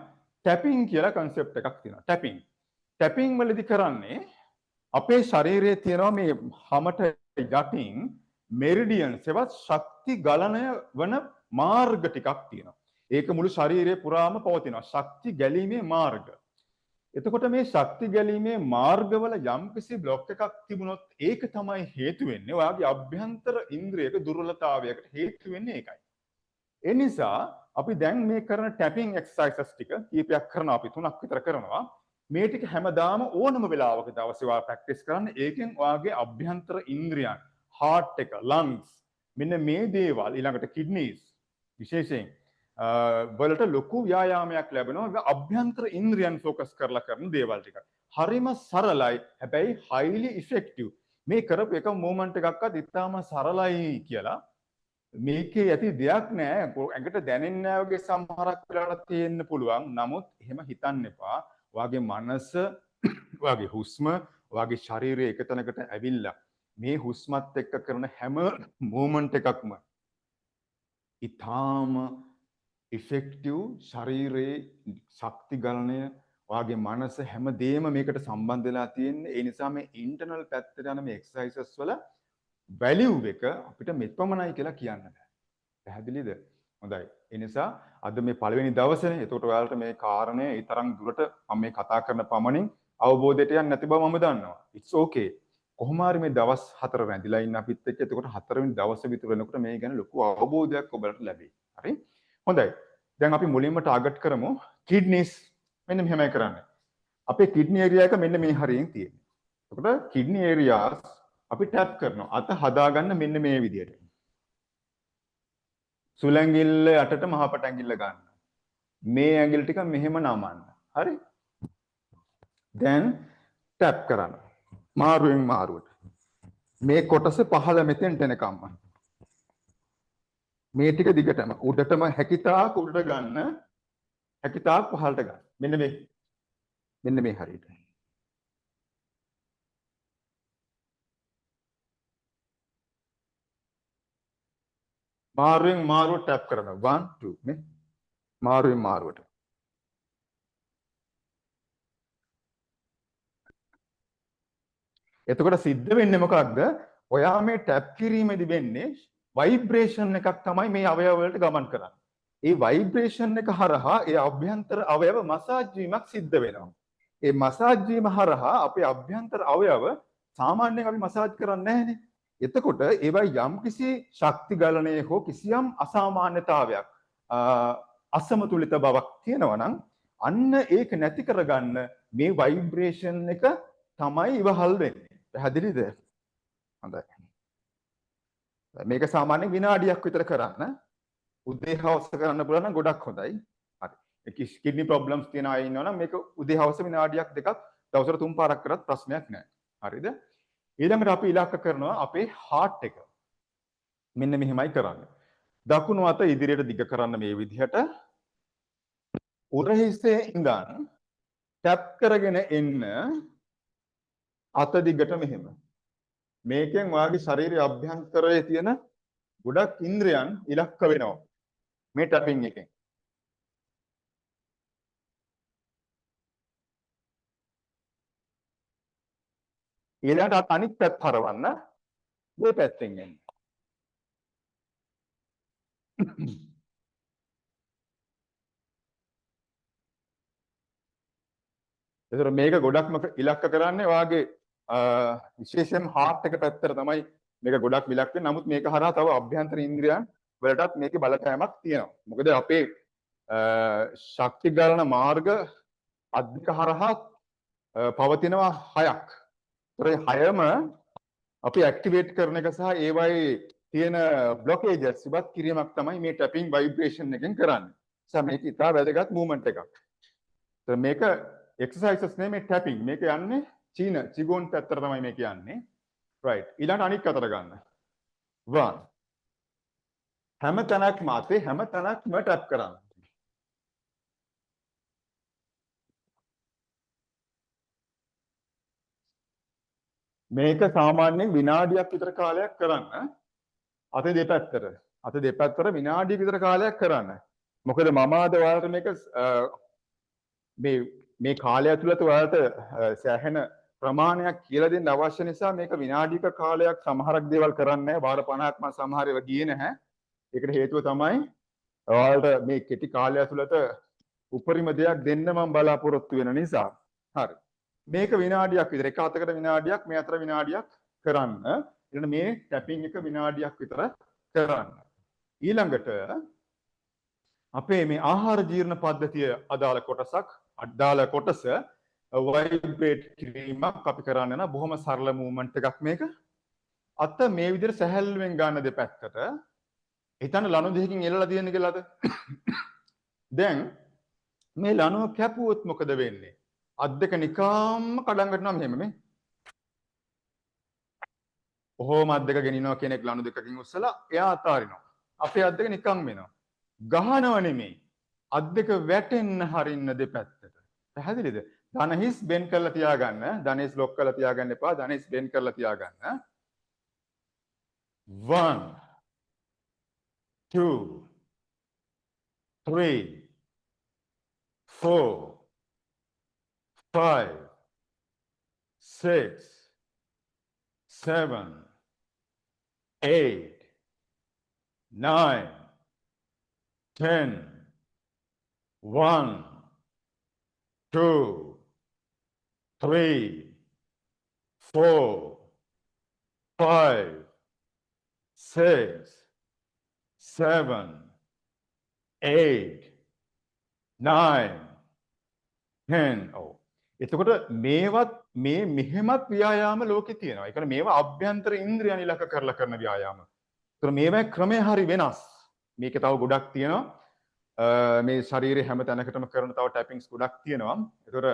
ටැපින් කියලා concept එකක් තියෙනවා. ටැපින් වලදී කරන්නේ අපේ ශරීරයේ තියෙනවා මේ හැමත යටින් මෙරිඩියන්ස් එවත් ශක්ති ගලණය වන මාර්ග ටිකක් තියෙනවා. ඒක මුළු ශරීරය පුරාම පවතිනවා. ශක්ති ගැලීමේ මාර්ග. එතකොට මේ ශක්ති ගැලීමේ මාර්ගවල යම්කිසි બ્લોක් එකක් තිබුණොත් ඒක තමයි හේතු වෙන්නේ. ඔයාගේ අභ්‍යන්තර ඉන්ද්‍රියක දුර්වලතාවයකට හේතු වෙන්නේ ඒකයි. ඒ නිසා අපි දැන් මේ කරන ටැපින් එක්සර්සයිසස් ටික කීපයක් කරනවා. අපි 3ක් විතර කරනවා. මේ ටික හැමදාම ඕනම වෙලාවක දවසේ ඔයා ප්‍රැක්ටිස් කරන්න. ඒකෙන් ඔයාගේ අභ්‍යන්තර ඉන්ද්‍රියන්, heart එක, lungs, මෙන්න මේ දේවල් ඊළඟට kidneys විශේෂයෙන් වලට ලොකු ව්‍යායාමයක් ලැබෙනවා. අභ්‍යන්තර ඉන්ද්‍රියන් ફોකස් කරලා කරන දේවල් ටික. හරිම සරලයි. හැබැයි highly effective. මේ කරපු එක මොමන්ට් එකක්වත් ඉතාම සරලයි කියලා මේකේ ඇති දෙයක් නෑ. ඇඟට දැනෙන්නේ නෑ වගේ සමහරක් වෙලාවට තියෙන්න පුළුවන්. නමුත් එහෙම හිතන්න එපා. ඔයාගේ මනස, ඔයාගේ හුස්ම, ඔයාගේ ශරීරය එක තැනකට ඇවිල්ලා මේ හුස්මත් එක්ක කරන හැම මූවමන්ට් එකක්ම ඊටාම ඉෆෙක්ටිව්. ශරීරයේ ශක්ති ගලණය, ඔයාගේ මනස හැමදේම මේකට සම්බන්ධ වෙලා තියෙන්නේ. ඒ නිසා මේ ඉන්ටර්නල් පැත්තට යන මේ එක්සර්සයිසස් වල වැලියු එක අපිට මෙපමණයි කියලා කියන්න බෑ. පැහැදිලිද? හොඳයි. ඒ නිසා අද මේ පළවෙනි දවසේනේ. එතකොට ඔයාලට මේ කාරණය ඒ තරම් දුරට මම මේ කතා කරන පමණින් අවබෝධයට යන්නේ නැති බව මම දන්නවා. It's okay. කොහොම හරි මේ දවස් 4 රැඳිලා ඉන්න අපිත් එක්ක. එතකොට 4 වෙනි දවසේ විතර වෙනකොට මේ ගැන ලොකු අවබෝධයක් ඔබට ලැබෙයි. හරි? හොඳයි. දැන් අපි මුලින්ම ටාගට් කරමු කිඩ්නිස්. මෙන්න මෙහෙමයි කරන්නේ. අපේ කිඩ්නි ඒරියා එක මෙන්න මේ හරියෙන් තියෙන්නේ. එතකොට කිඩ්නි ඒරියාස් අපි ටැප් කරනවා. අත හදාගන්න මෙන්න මේ විදියට. සුලංගිල්ල යටට මහපට ඇඟිල්ල ගන්න. මේ ඇඟිලි ටික මෙහෙම නමන්න. හරි? දැන් ටැප් කරන්න. මාරුවෙන් මාරුවට. මේ කොටස පහළ මෙතෙන්ට එනකම්ම. මේ ටික දිගටම උඩටම හැකිතාක් උඩට ගන්න. හැකිතාක් පහළට ගන්න. මෙන්න මේ හරියට. මාරුවෙන් මාරුවට ටැප් කරනවා. 1 2 නේ. මාරුවෙන් මාරුවට. එතකොට සිද්ධ වෙන්නේ මොකක්ද? ඔයා මේ ටැප් කිරීමේදී වෙන්නේ ভাইබ්‍රේෂන් එකක් තමයි මේ අවයව වලට ගමන් කරන්නේ. ඒ ভাইබ්‍රේෂන් එක හරහා ඒ අභ්‍යන්තර අවයව මසාජ් වීමක් සිද්ධ වෙනවා. ඒ මසාජ් වීම හරහා අපේ අභ්‍යන්තර අවයව සාමාන්‍යයෙන් අපි මසාජ් කරන්නේ නැහැනේ. එතකොට ඒවා යම්කිසි ශක්ති ගලණයේ හෝ කිසියම් අසාමාන්‍යතාවයක් අසමතුලිත බවක් තියෙනවා නම් අන්න ඒක නැති කරගන්න මේ ভাইබ්‍රේෂන් එක තමයි ඉවහල් වෙන්නේ. පැහැදිලිද? හොඳයි. මේක සාමාන්‍යයෙන් විනාඩියක් විතර කරන්න. උදේ හවස කරන්න පුළුවන් නම් ගොඩක් හොඳයි. හරි. කිඩ්නි ප්‍රොබ්ලම්ස් තියෙන අය ඉන්නවනම් මේක උදේ හවස විනාඩියක් දෙකක් දවසට 3 පාරක් කරත් ප්‍රශ්නයක් නැහැ. හරිද? ඊළඟට අපි ඉලක්ක කරනවා අපේ heart එක. මෙන්න මෙහෙමයි කරන්නේ. දකුණු අත ඉදිරියට දිග කරන්න මේ විදිහට. උරහිසේ ඉඳන් ටැප් කරගෙන එන්න අත දිගට මෙහෙම. මේකෙන් ඔයාගේ ශරීරයේ අභ්‍යන්තරයේ තියෙන ගොඩක් ඉන්ද්‍රයන් ඉලක්ක වෙනවා. මේ ටැපින් එකෙන්. ඊළඟට අනිත් පැත්ත හරවන්න. මේ පැත්තෙන් එන්න. ඒතර මේක ගොඩක්ම ඉලක්ක කරන්නේ ඔයාගේ විශේෂයෙන් heart එක පැත්තට තමයි මේක ගොඩක් ඉලක්ක වෙන්නේ. නමුත් මේක හරහා තව අභ්‍යන්තර ඉන්ද්‍රියන් වලටත් මේකේ බලපෑමක් තියෙනවා. මොකද අපේ ශක්ති ගලන මාර්ග අධික හරහා පවතිනවා 6ක්. ඒ 6ම අපි ඇක්ටිවේට් කරන එක සහ ඒවයි තියෙන බ්ලොකේජස් ඉවත් කිරීමක් තමයි මේ ටැපින් ভাইබ්‍රේෂන් එකෙන් කරන්නේ. නිසා මේක ඉතා වැදගත් මූවමන්ට් එකක්. ඒතර මේක එක්සර්සයිසස් නෙමෙයි ටැපින්. මේක යන්නේ චිගෝන් පැත්තට තමයි මේක යන්නේ. රයිට්. ඊළඟ අනික් අතට ගන්න. 1 හැම තැනක්ම අතේ හැම තැනක්ම ටැප් කරන්න. මේක සාමාන්‍යයෙන් විනාඩියක් විතර කාලයක් කරන්න. අතේ දෙපැත්තට විනාඩියක් විතර කාලයක් කරන්න. මොකද මම අද ඔයාලට මේක මේ කාලය ඇතුළත ඔයාලට සෑහෙන ප්‍රමාණයක් කියලා දෙන්න අවශ්‍ය නිසා මේක විනාඩික කාලයක් සමහරක් දේවල් කරන්නේ නැහැ. වාර 50ක් මම සමහර ඒවා ගියේ නැහැ. ඒකට හේතුව තමයි ඔයාලට මේ කෙටි කාලය ඇතුළත උපරිම දෙයක් දෙන්න මම බලාපොරොත්තු වෙන නිසා. හරි. මේක විනාඩියක් විතර එක අතකට විනාඩියක් මේ අතර විනාඩියක් කරන්න. ඊළඟ මේ ටැපින් එක විනාඩියක් විතර කරන්න. ඊළඟට අපේ මේ ආහාර ජීර්ණ පද්ධතිය අදාළ කොටස වයිබ්‍රේට් කිරීමක් අපි කරන්න යන බොහොම සරල මූවමන්ට් එකක් මේක. අත මේ විදිහට සැහැල්ලුවෙන් ගන්න දෙපැත්තට. හිතන්න ලනු දෙකකින් එල්ලලා තියෙන කියලාද? දැන් මේ ලනුව කැපුවොත් මොකද වෙන්නේ? අත් දෙක නිකාම්ම කඩන් වැටෙනවා මෙහෙම මේ. ඔහොම අත් දෙක ගෙනිනවා කෙනෙක් ලනු දෙකකින් උස්සලා එයා අතාරිනවා. අපේ අත් දෙක නිකන් වෙනවා. ගහනව නෙමෙයි. අත් දෙක වැටෙන්න හරින්න දෙපැත්තට. පැහැදිලිද? ධන හිස් බෙන් කරලා තියාගන්න. ධන හිස් ලොක් කරලා තියාගන්න එපා. ධන හිස් බෙන් කරලා තියාගන්න. 1 2 3 4 5 6 7 8 9 10 1 2 3 4 5 6 7 8 9 10 ඔව්. එතකොට මේවත් මේ මෙහෙමත් ව්‍යායාම ලෝකේ තියෙනවා. ඒ කියන්නේ මේවා අභ්‍යන්තර ඉන්ද්‍රියන් ඉලක්ක කරලා කරන ව්‍යායාම. ඒතර මේවා ක්‍රමය හරි වෙනස්. මේකේ තව ගොඩක් තියෙනවා. මේ ශරීරයේ හැම තැනකටම කරන තව ටැපින්ග්ස් ගොඩක් තියෙනවා. ඒතර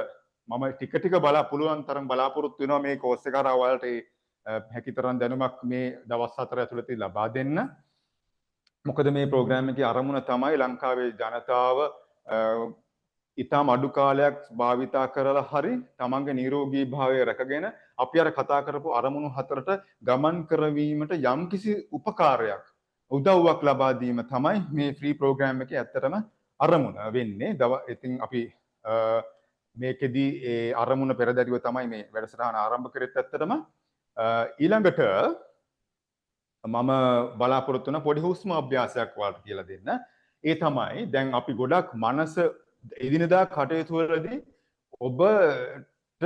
මම ටික ටික පුළුවන් තරම් බලාපොරොත්තු වෙනවා මේ කෝස් එක කරා ඔයාලට හැකිතරම් දැනුමක් මේ දවස් 4 ඇතුළත ලබා දෙන්න. මොකද මේ ප්‍රෝග්‍රෑම් එකේ අරමුණ තමයි ලංකාවේ ජනතාව ඉතාම අඩු කාලයක් භාවිතා කරලා හරි තමන්ගේ නිරෝගී භාවය රැකගෙන අපි අර කතා කරපු අරමුණු හතරට ගමන් කරවීමට යම්කිසි උපකාරයක් උදව්වක් ලබා දීම තමයි මේ ෆ්‍රී ප්‍රෝග්‍රෑම් එකේ ඇත්තටම අරමුණ වෙන්නේ. ඉතින් අපි මේකෙදී ඒ අරමුණ පෙරදැරිව තමයි මේ වැඩසටහන ආරම්භ කරෙත් ඇත්තටම. ඊළඟට මම බලාපොරොත්තු වෙන පොඩි හුස්ම අභ්‍යාසයක් වලට කියලා දෙන්න. ඒ තමයි දැන් අපි ගොඩක් මනස එදිනදා කටයුතු වලදී ඔබට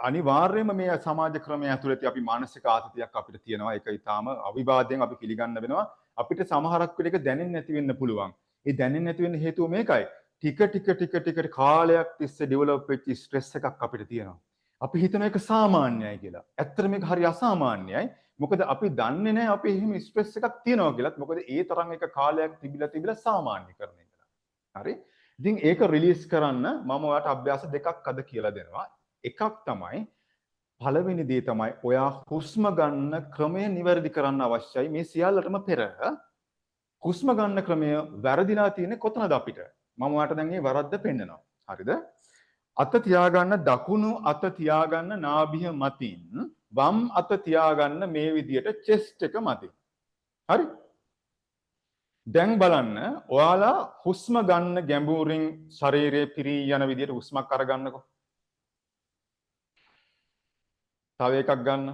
අනිවාර්යයෙන්ම මේ සමාජ ක්‍රමය ඇතුළත අපි මානසික ආතතියක් අපිට තියෙනවා. ඒක ඊටාම අවිවාදයෙන් අපි පිළිගන්න වෙනවා. අපිට සමහරක් වෙලක දැනෙන්නේ නැති වෙන්න පුළුවන්. ඒ දැනෙන්නේ නැති වෙන්න හේතුව මේකයි. ටික කාලයක් තිස්සේ ඩෙවලොප් වෙච්ච ස්ට්‍රෙස් එකක් අපිට තියෙනවා. අපි හිතන එක සාමාන්‍යයි කියලා. ඇත්තට මේක හරි අසාමාන්‍යයි. මොකද අපි දන්නේ නැහැ අපි එහෙම ස්ට්‍රෙස් එකක් තියෙනවා කියලාත්. මොකද ඒ තරම් එක කාලයක් තිබිලා සාමාන්‍යකරණය කරනවා. හරි? ඉතින් ඒක රිලීස් කරන්න මම ඔයාලට අභ්‍යාස දෙකක් අද කියලා දෙනවා. එකක් තමයි පළවෙනි දේ තමයි ඔයා හුස්ම ගන්න ක්‍රමය නිවැරදි කරන්න අවශ්‍යයි. මේ සියල්ලටම පෙර හුස්ම ගන්න ක්‍රමය වැරදිලා තියෙන්නේ කොතනද අපිට? මම ඔයාලට දැන් මේ වරද්ද පෙන්නනවා. හරිද? අත තියාගන්න දකුණු අත තියාගන්න නාභිය මතින් වම් අත තියාගන්න මේ විදියට චෙස්ට් එක මතින්. හරි? දැන් බලන්න ඔයාලා හුස්ම ගන්න ගැඹුරින් ශරීරයේ පිරී යන විදියට හුස්මක් අරගන්නකො. තව එකක් ගන්න.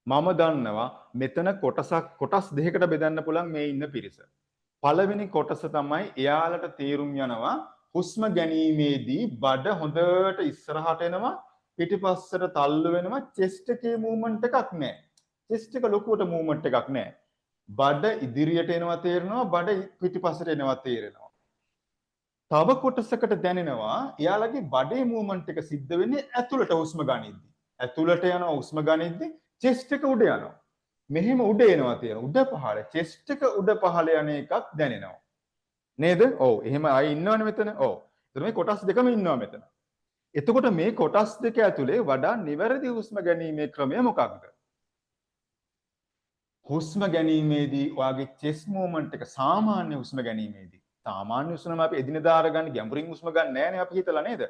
මම දන්නවා මෙතන කොටස් දෙකකට බෙදන්න පුළුවන් මේ ඉන්න පිරිස. පළවෙනි කොටස තමයි එයාලට තේරුම් යනවා හුස්ම ගැනීමේදී බඩ හොඳට ඉස්සරහට එනවා පිටිපස්සට තල්ලු වෙනවා චෙස්ට් එකේ මූවමන්ට් එකක් නැහැ. චෙස්ට් එක ලොකුවට මූවමන්ට් එකක් නැහැ. බඩ ඉදිරියට එනවා තේරෙනවා බඩ පිටිපස්සට එනවා තේරෙනවා. තව කොටසකට දැනෙනවා එයාලගේ බඩේ මූවමන්ට් එක සිද්ධ වෙන්නේ ඇතුළට හුස්ම ගනිද්දි. ඇතුළට යනවා හුස්ම ගනිද්දි චෙස්ට් එක උඩ යනවා. මෙහෙම උඩ එනවා තියෙනවා. උඩ පහළ චෙස්ට් එක උඩ පහළ යන එකක් දැනෙනවා. නේද? ඔව්. එහෙම අය ඉන්නවනේ මෙතන. ඔව්. එතන මේ කොටස් දෙකම ඉන්නවා මෙතන. එතකොට මේ කොටස් දෙක ඇතුලේ වඩා නිවැරදි හුස්ම ගැනීමේ ක්‍රමය මොකක්ද? හුස්ම ගැනීමේදී ඔයාගේ chest movement එක සාමාන්‍ය හුස්ම ගැනීමේදී සාමාන්‍ය හුස්ම අපි එදිනෙදා අරගන්න ගැඹුරින් හුස්ම ගන්න නෑනේ අපි හිතලා නේද?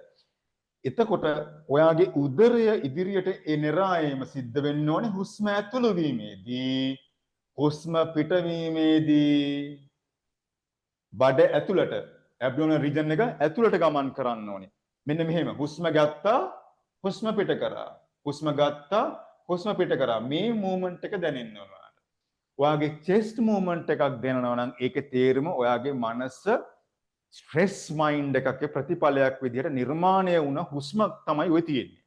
එතකොට ඔයාගේ උදරය ඉදිරියට එනරායම සිද්ධ වෙන්න ඕනේ හුස්ම ඇතුළු වීමේදී හුස්ම පිටවීමේදී බඩ ඇතුළට ඇබ්ඩොමිනල් රීජන් එක ඇතුළට ගමන් කරන්න ඕනේ. මෙන්න මෙහෙම හුස්ම ගත්තා හුස්ම පිට කරා. හුස්ම ගත්තා හුස්ම පිට කරා. මේ මූවමන්ට් එක දැනෙන්න ඕන. ඔයාගේ chest movement එකක් දැනනවා නම් ඒකේ තේරුම ඔයාගේ මනස ස්ට්‍රෙස් මයින්ඩ් එකක ප්‍රතිඵලයක් විදිහට නිර්මාණය වුණ හුස්මක් තමයි ඔය තියෙන්නේ.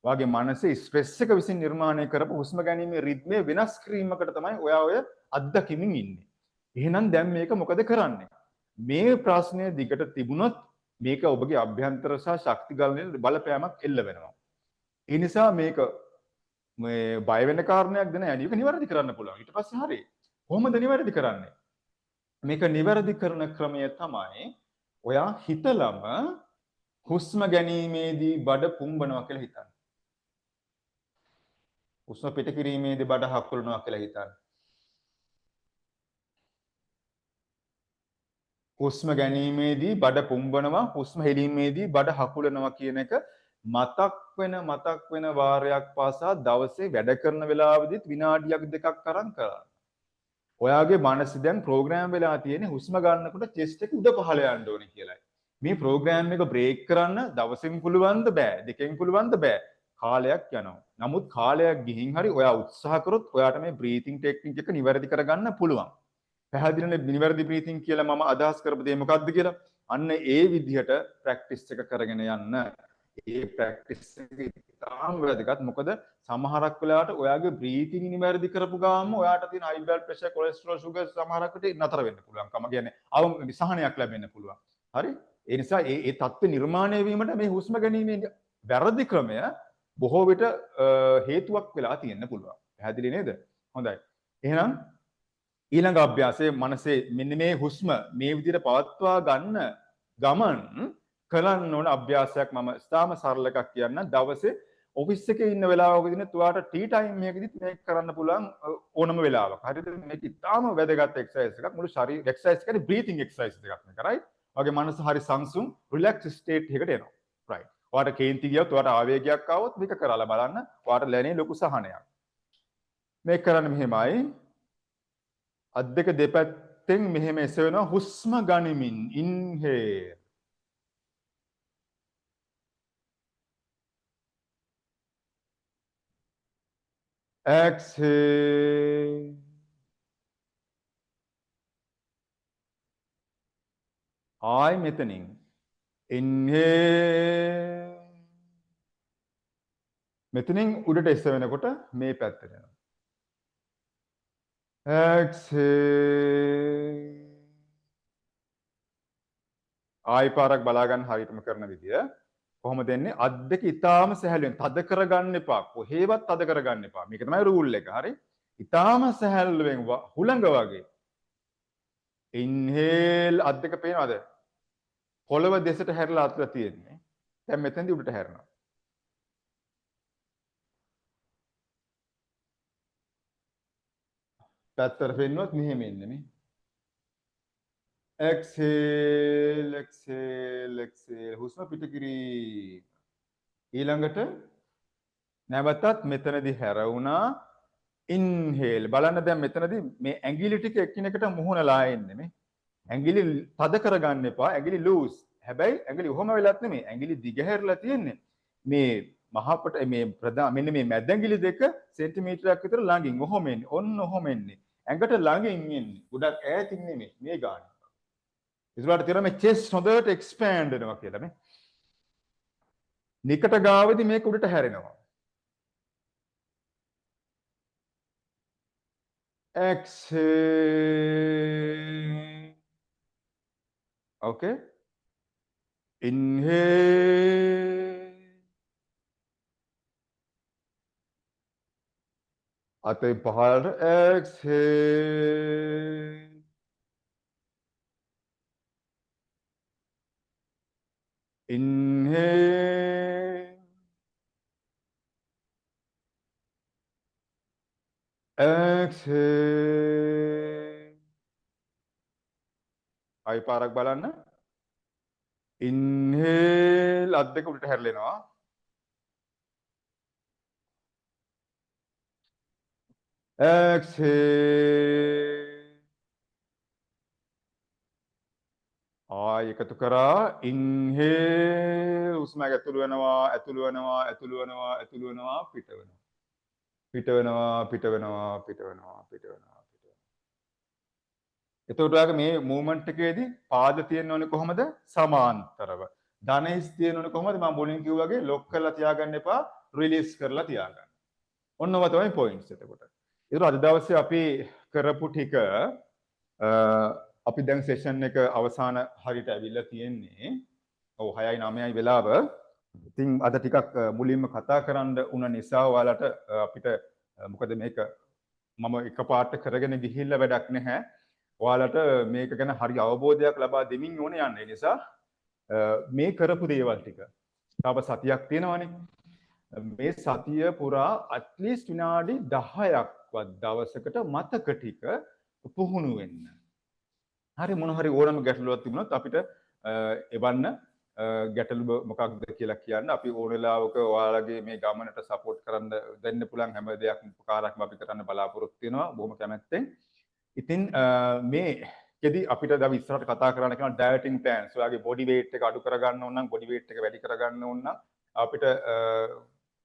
ඔයාගේ මනසේ ස්ට්‍රෙස් එක විසින් නිර්මාණය කරපු හුස්ම ගැනීමේ රිද්මේ වෙනස් කිරීමකට තමයි ඔයා ඔය අත්දැකීමින් ඉන්නේ. එහෙනම් දැන් මේක මොකද කරන්නේ? මේ ප්‍රශ්නය දිගට තිබුණොත් මේක ඔබගේ අභ්‍යන්තර සහ ශක්ති ගලනයේ බලපෑමක් එල්ල වෙනවා. ඒ නිසා මේක මේ බය වෙන කාරණයක් ද නැහැ. ඒක නිවැරදි කරන්න පුළුවන්. ඊට පස්සේ හරි. කොහොමද නිවැරදි කරන්නේ? මේක නිවැරදි කරන ක්‍රමය තමයි ඔයා හිතලම හුස්ම ගැනීමේදී බඩ පුම්බනවා කියලා හිතන්න. හුස්ම පිට කිරීමේදී බඩ හකුලනවා කියලා හිතන්න. හුස්ම ගැනීමේදී බඩ පුම්බනවා, හුස්ම හෙලීමේදී බඩ හකුලනවා කියන එක මතක් වෙන වාරයක් පාසා දවසේ වැඩ කරන වෙලාවෙදිත් විනාඩියක් දෙකක් අරන් කරන්න. ඔයාගේ මනස දැන් ප්‍රෝග්‍රෑම් වෙලා තියෙන්නේ හුස්ම ගන්නකොට chest එක උඩ පහළ යන්න ඕනේ කියලායි. මේ ප්‍රෝග්‍රෑම් එක බ්‍රේක් කරන්න දවසෙන් පුළුවන්ද බෑ, දෙකෙන් පුළුවන්ද බෑ. කාලයක් යනවා. නමුත් කාලයක් ගිහින් හරි ඔයා උත්සාහ කරොත් ඔයාට මේ බ්‍රීතිං ටෙක්නික් එක නිවැරදි කරගන්න පුළුවන්. පැහැදිලිනේ නිවැරදි බ්‍රීතිං කියලා මම අදහස් කරපු දේ මොකක්ද කියලා? අන්න ඒ විදිහට ප්‍රැක්ටිස් එක කරගෙන යන්න. ඒ ප්‍රැක්ටිස් එක ඉතාම වැදගත්. මොකද සමහරක් වෙලාවට ඔයාගේ බ්‍රීතිං නිවැරදි කරපු ගාම ඔයාට තියෙන හයි බ්ලඩ් ප්‍රෙෂර්, කොලෙස්ටරෝල්, ෂුගර් සමහරකට නතර වෙන්න පුළුවන්. කම කියන්නේ අවම සහනයක් ලැබෙන්න පුළුවන්. හරි? ඒ නිසා ඒ தත්ත්ව නිර්මාණය වීමට මේ හුස්ම ගැනීමේ වැරදි ක්‍රමය බොහෝ විට හේතුවක් වෙලා තියෙන්න පුළුවන්. පැහැදිලි නේද? හොඳයි. එහෙනම් ඊළඟ අභ්‍යාසයේ මනසේ මෙන්න මේ හුස්ම මේ විදිහට පවත්වා ගන්න ගමන් කරන්න ඕන අභ්‍යාසයක් මම ඉතාම සරල එකක් කියන්න. දවසේ ඔෆිස් එකේ ඉන්න වෙලාවකදී තුවාට ටී ටයිම් එකකදීත් මේක කරන්න පුළුවන් ඕනම වෙලාවක. හරිද? මේක ඉතාම වැදගත් එක්සර්සයිස් එකක්. මුළු ශරීර එක්සර්සයිස් කියන්නේ බ්‍රීතිං එක්සර්සයිස් එකක් මේක. රයිට්? ඔයාගේ මනස හරි සංසුන් රිලැක්ස් ස්ටේට් එකකට එනවා. රයිට්. ඔයාට කේන්ති ගියොත් ඔයාට ආවේගයක් ආවොත් මේක කරලා බලන්න. ඔයාට ලැබෙන්නේ ලොකු සහනයක්. මේක කරන්න මෙහෙමයි. අත් දෙක දෙපැත්තෙන් මෙහෙම එසවෙනවා හුස්ම ගනිමින් ඉන්හේල් exhale ආයි මෙතනින් inhale මෙතනින් උඩට එසවෙනකොට මේ පැත්තට යනවා exhale ආයි පාරක් බලා ගන්න හරියටම කරන විදිය කොහොමද දෙන්නේ අත් දෙක ඊටාම සැහැල්ලුවෙන් තද කරගන්න එපා කොහේවත් තද කරගන්න එපා මේක තමයි රූල් එක හරි ඊටාම සැහැල්ලුවෙන් හුළඟ වගේ ඉන්හේල් අත් දෙක පේනවද පොළව දෙසට හැරිලා අතට තියෙන්නේ දැන් මෙතෙන්දී උඩට හැරෙනවා පැත්තට පෙන්නුවත් මෙහෙම එන්නේ නේ exhale exhale exhale හුස්ම පිට කිරීම ඊළඟට නැවතත් මෙතනදී හැරුණා inhale බලන්න දැන් මෙතනදී මේ ඇඟිලි ටික එකිනෙකට මුහුණලා එන්නේ මේ ඇඟිලි තද කරගන්න එපා ඇඟිලි ලූස් හැබැයි ඇඟිලි ඔහොම වෙලත් නෙමෙයි ඇඟිලි දිග හැරලා තියෙන්නේ මේ මහපට මේ මෙන්න මේ මැද ඇඟිලි දෙක සෙන්ටිමීටරයක් විතර ළඟින් ඔහොම එන්නේ ඔන්න ඔහොම එන්නේ ඇඟට ළඟින් එන්නේ ගොඩක් ඈතින් නෙමෙයි මේ ගාන ඉස්සරහට තියලා මේ chest හොඳට expand වෙනවා කියලා මේ නිකට ගාවදී මේක උඩට හැරෙනවා exhale okay inhale අතේ පහළට exhale inhale exhale ආයි පාරක් බලන්න ඉන්හේල් අත් දෙක උඩට හැරලෙනවා. එක්සේල් ආය එකතු කරා ඉන්හේල් හුස්ම ඇතුළු වෙනවා ඇතුළු වෙනවා ඇතුළු වෙනවා ඇතුළු වෙනවා පිට වෙනවා පිට වෙනවා පිට වෙනවා පිට වෙනවා පිට වෙනවා පිට වෙනවා. එතකොට ඔයාගේ මේ මූවමන්ට් එකේදී පාද තියෙන්න ඕනේ කොහොමද? සමාන්තරව. ධනෙස් තියෙන්න ඕනේ කොහොමද? මම මුලින් කිව්වා වගේ ලොක් කරලා තියාගන්න එපා, රිලීස් කරලා තියාගන්න. ඔන්න ඔය තමයි පොයින්ට්ස් එතකොට. ඒතර අද දවසේ අපි කරපු ටික අපි දැන් සෙෂන් එක අවසාන හරියට ඇවිල්ලා තියෙන්නේ. ඔව් 6යි 9යි වෙලාව. ඉතින් අද ටිකක් මුලින්ම කතා කරන්න උන නිසා ඔයාලට අපිට මොකද මේක මම එකපාරට කරගෙන ගිහිල්ලා වැඩක් නැහැ. ඔයාලට මේක ගැන හරි අවබෝධයක් ලබා දෙමින් ඕනේ යන්න. ඒ නිසා මේ කරපු දේවල් ටික තව සතියක් තියෙනවනේ. මේ සතිය පුරා at least විනාඩි 10ක්වත් දවසකට මතක ටික පුහුණු වෙන්න. හරි මොන හරි ඕනම ගැටලුවක් තිබුණොත් අපිට එවන්න ගැටලුව මොකක්ද කියලා කියන්න. අපි ඕන වෙලාවක ඔයාලගේ මේ ගමනට සපෝට් කරන්න දෙන්න පුළුවන් හැම දෙයක්ම උපකාරක්ම අපි කරන්න බලාපොරොත්තු වෙනවා. බොහොම කැමැත්තෙන්. ඉතින් මේකෙදි අපිට දැන් ඉස්සරහට කතා කරන්න කියන ඩයටින් ප්ලෑන්ස්. ඔයාගේ බොඩි වේට් එක අඩු කරගන්න ඕන නම් බොඩි වේට් එක වැඩි කරගන්න ඕන නම් අපිට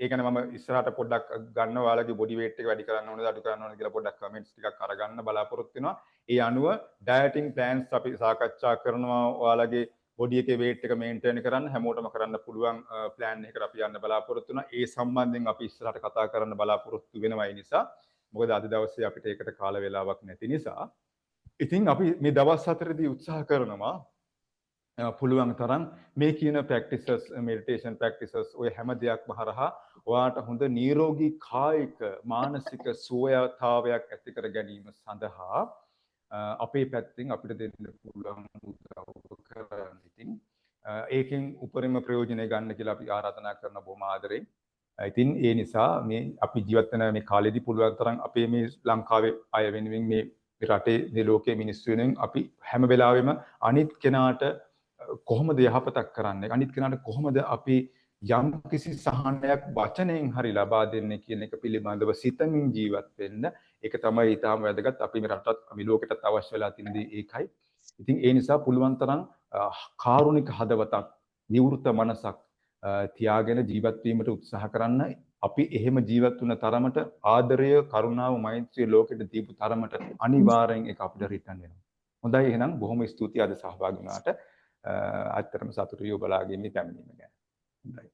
ඒ කියන්නේ මම ඉස්සරහට පොඩ්ඩක් ගන්න ඔයාලගේ බොඩි වේට් එක වැඩි කරන්න ඕනද අඩු කරන්න ඕනද කියලා පොඩ්ඩක් කමෙන්ට්ස් ටිකක් අරගන්න බලාපොරොත්තු වෙනවා. ඒ අනුව ඩයටින් ප්ලෑන්ස් අපි සාකච්ඡා කරනවා. ඔයාලගේ බොඩි එකේ වේට් එක මේන්ටේන් කරන්න හැමෝටම කරන්න පුළුවන් ප්ලෑන් එකකට අපි යන්න බලාපොරොත්තු වෙනවා. ඒ සම්බන්ධයෙන් අපි ඉස්සරහට කතා කරන්න බලාපොරොත්තු වෙනවා. ඒ නිසා මොකද අද දවසේ අපිට ඒකට කාල වේලාවක් නැති නිසා ඉතින් අපි මේ දවස් හතරේදී උත්සාහ කරනවා පුළුවන් තරම් මේ කියන ප්‍රැක්ටිසස් මෙඩිටේෂන් ප්‍රැක්ටිසස් ඔය හැම දෙයක්ම හරහා ඔයාට හොඳ නිරෝගී කායික මානසික සුවයතාවයක් ඇති කර ගැනීම සඳහා අපේ පැත්තෙන් අපිට දෙන්න පුළුවන් උදව් කරන්න. ඉතින් ඒකෙන් උපරිම ප්‍රයෝජනය ගන්න කියලා අපි ආරාධනා කරන බොහොම ආදරෙන්. ඉතින් ඒ නිසා මේ අපි ජීවත් වෙන මේ කාලෙදී පුළුවන් තරම් අපේ මේ ලංකාවේ අය වෙනුවෙන් මේ රටේ මේ ලෝකයේ මිනිස්සු වෙනුවෙන් අපි හැම වෙලාවෙම අනිත් කෙනාට කොහොමද යහපතක් කරන්නේ, අනිත් කෙනාට කොහොමද අපි යම් කිසි සහනයක් වචනයෙන් හරි ලබා දෙන්නේ කියන එක පිළිබඳව සිතමින් ජීවත් වෙන්න. ඒක තමයි ඊටාම වැදගත්. අපි මේ රටත් අපි ලෝකෙටත් අවශ්‍ය වෙලා තියෙන දේ ඒකයි. ඉතින් ඒ නිසා පුළුවන් තරම් කාරුණික හදවතක්, නිවෘත මනසක් තියාගෙන ජීවත් වීමට උත්සාහ කරන්න. අපි එහෙම ජීවත් වුණ තරමට ආදරය, කරුණාව, මෛත්‍රිය ලෝකෙට දීපු තරමට අනිවාර්යෙන් ඒක අපිට රිටර්න් වෙනවා. හොඳයි එහෙනම් බොහොම ස්තුතියි අද සහභාගී වුණාට. අත්‍තරම සතුටුයි ඔබලාගේ මේ පැමිණීම ගැන. හොඳයි.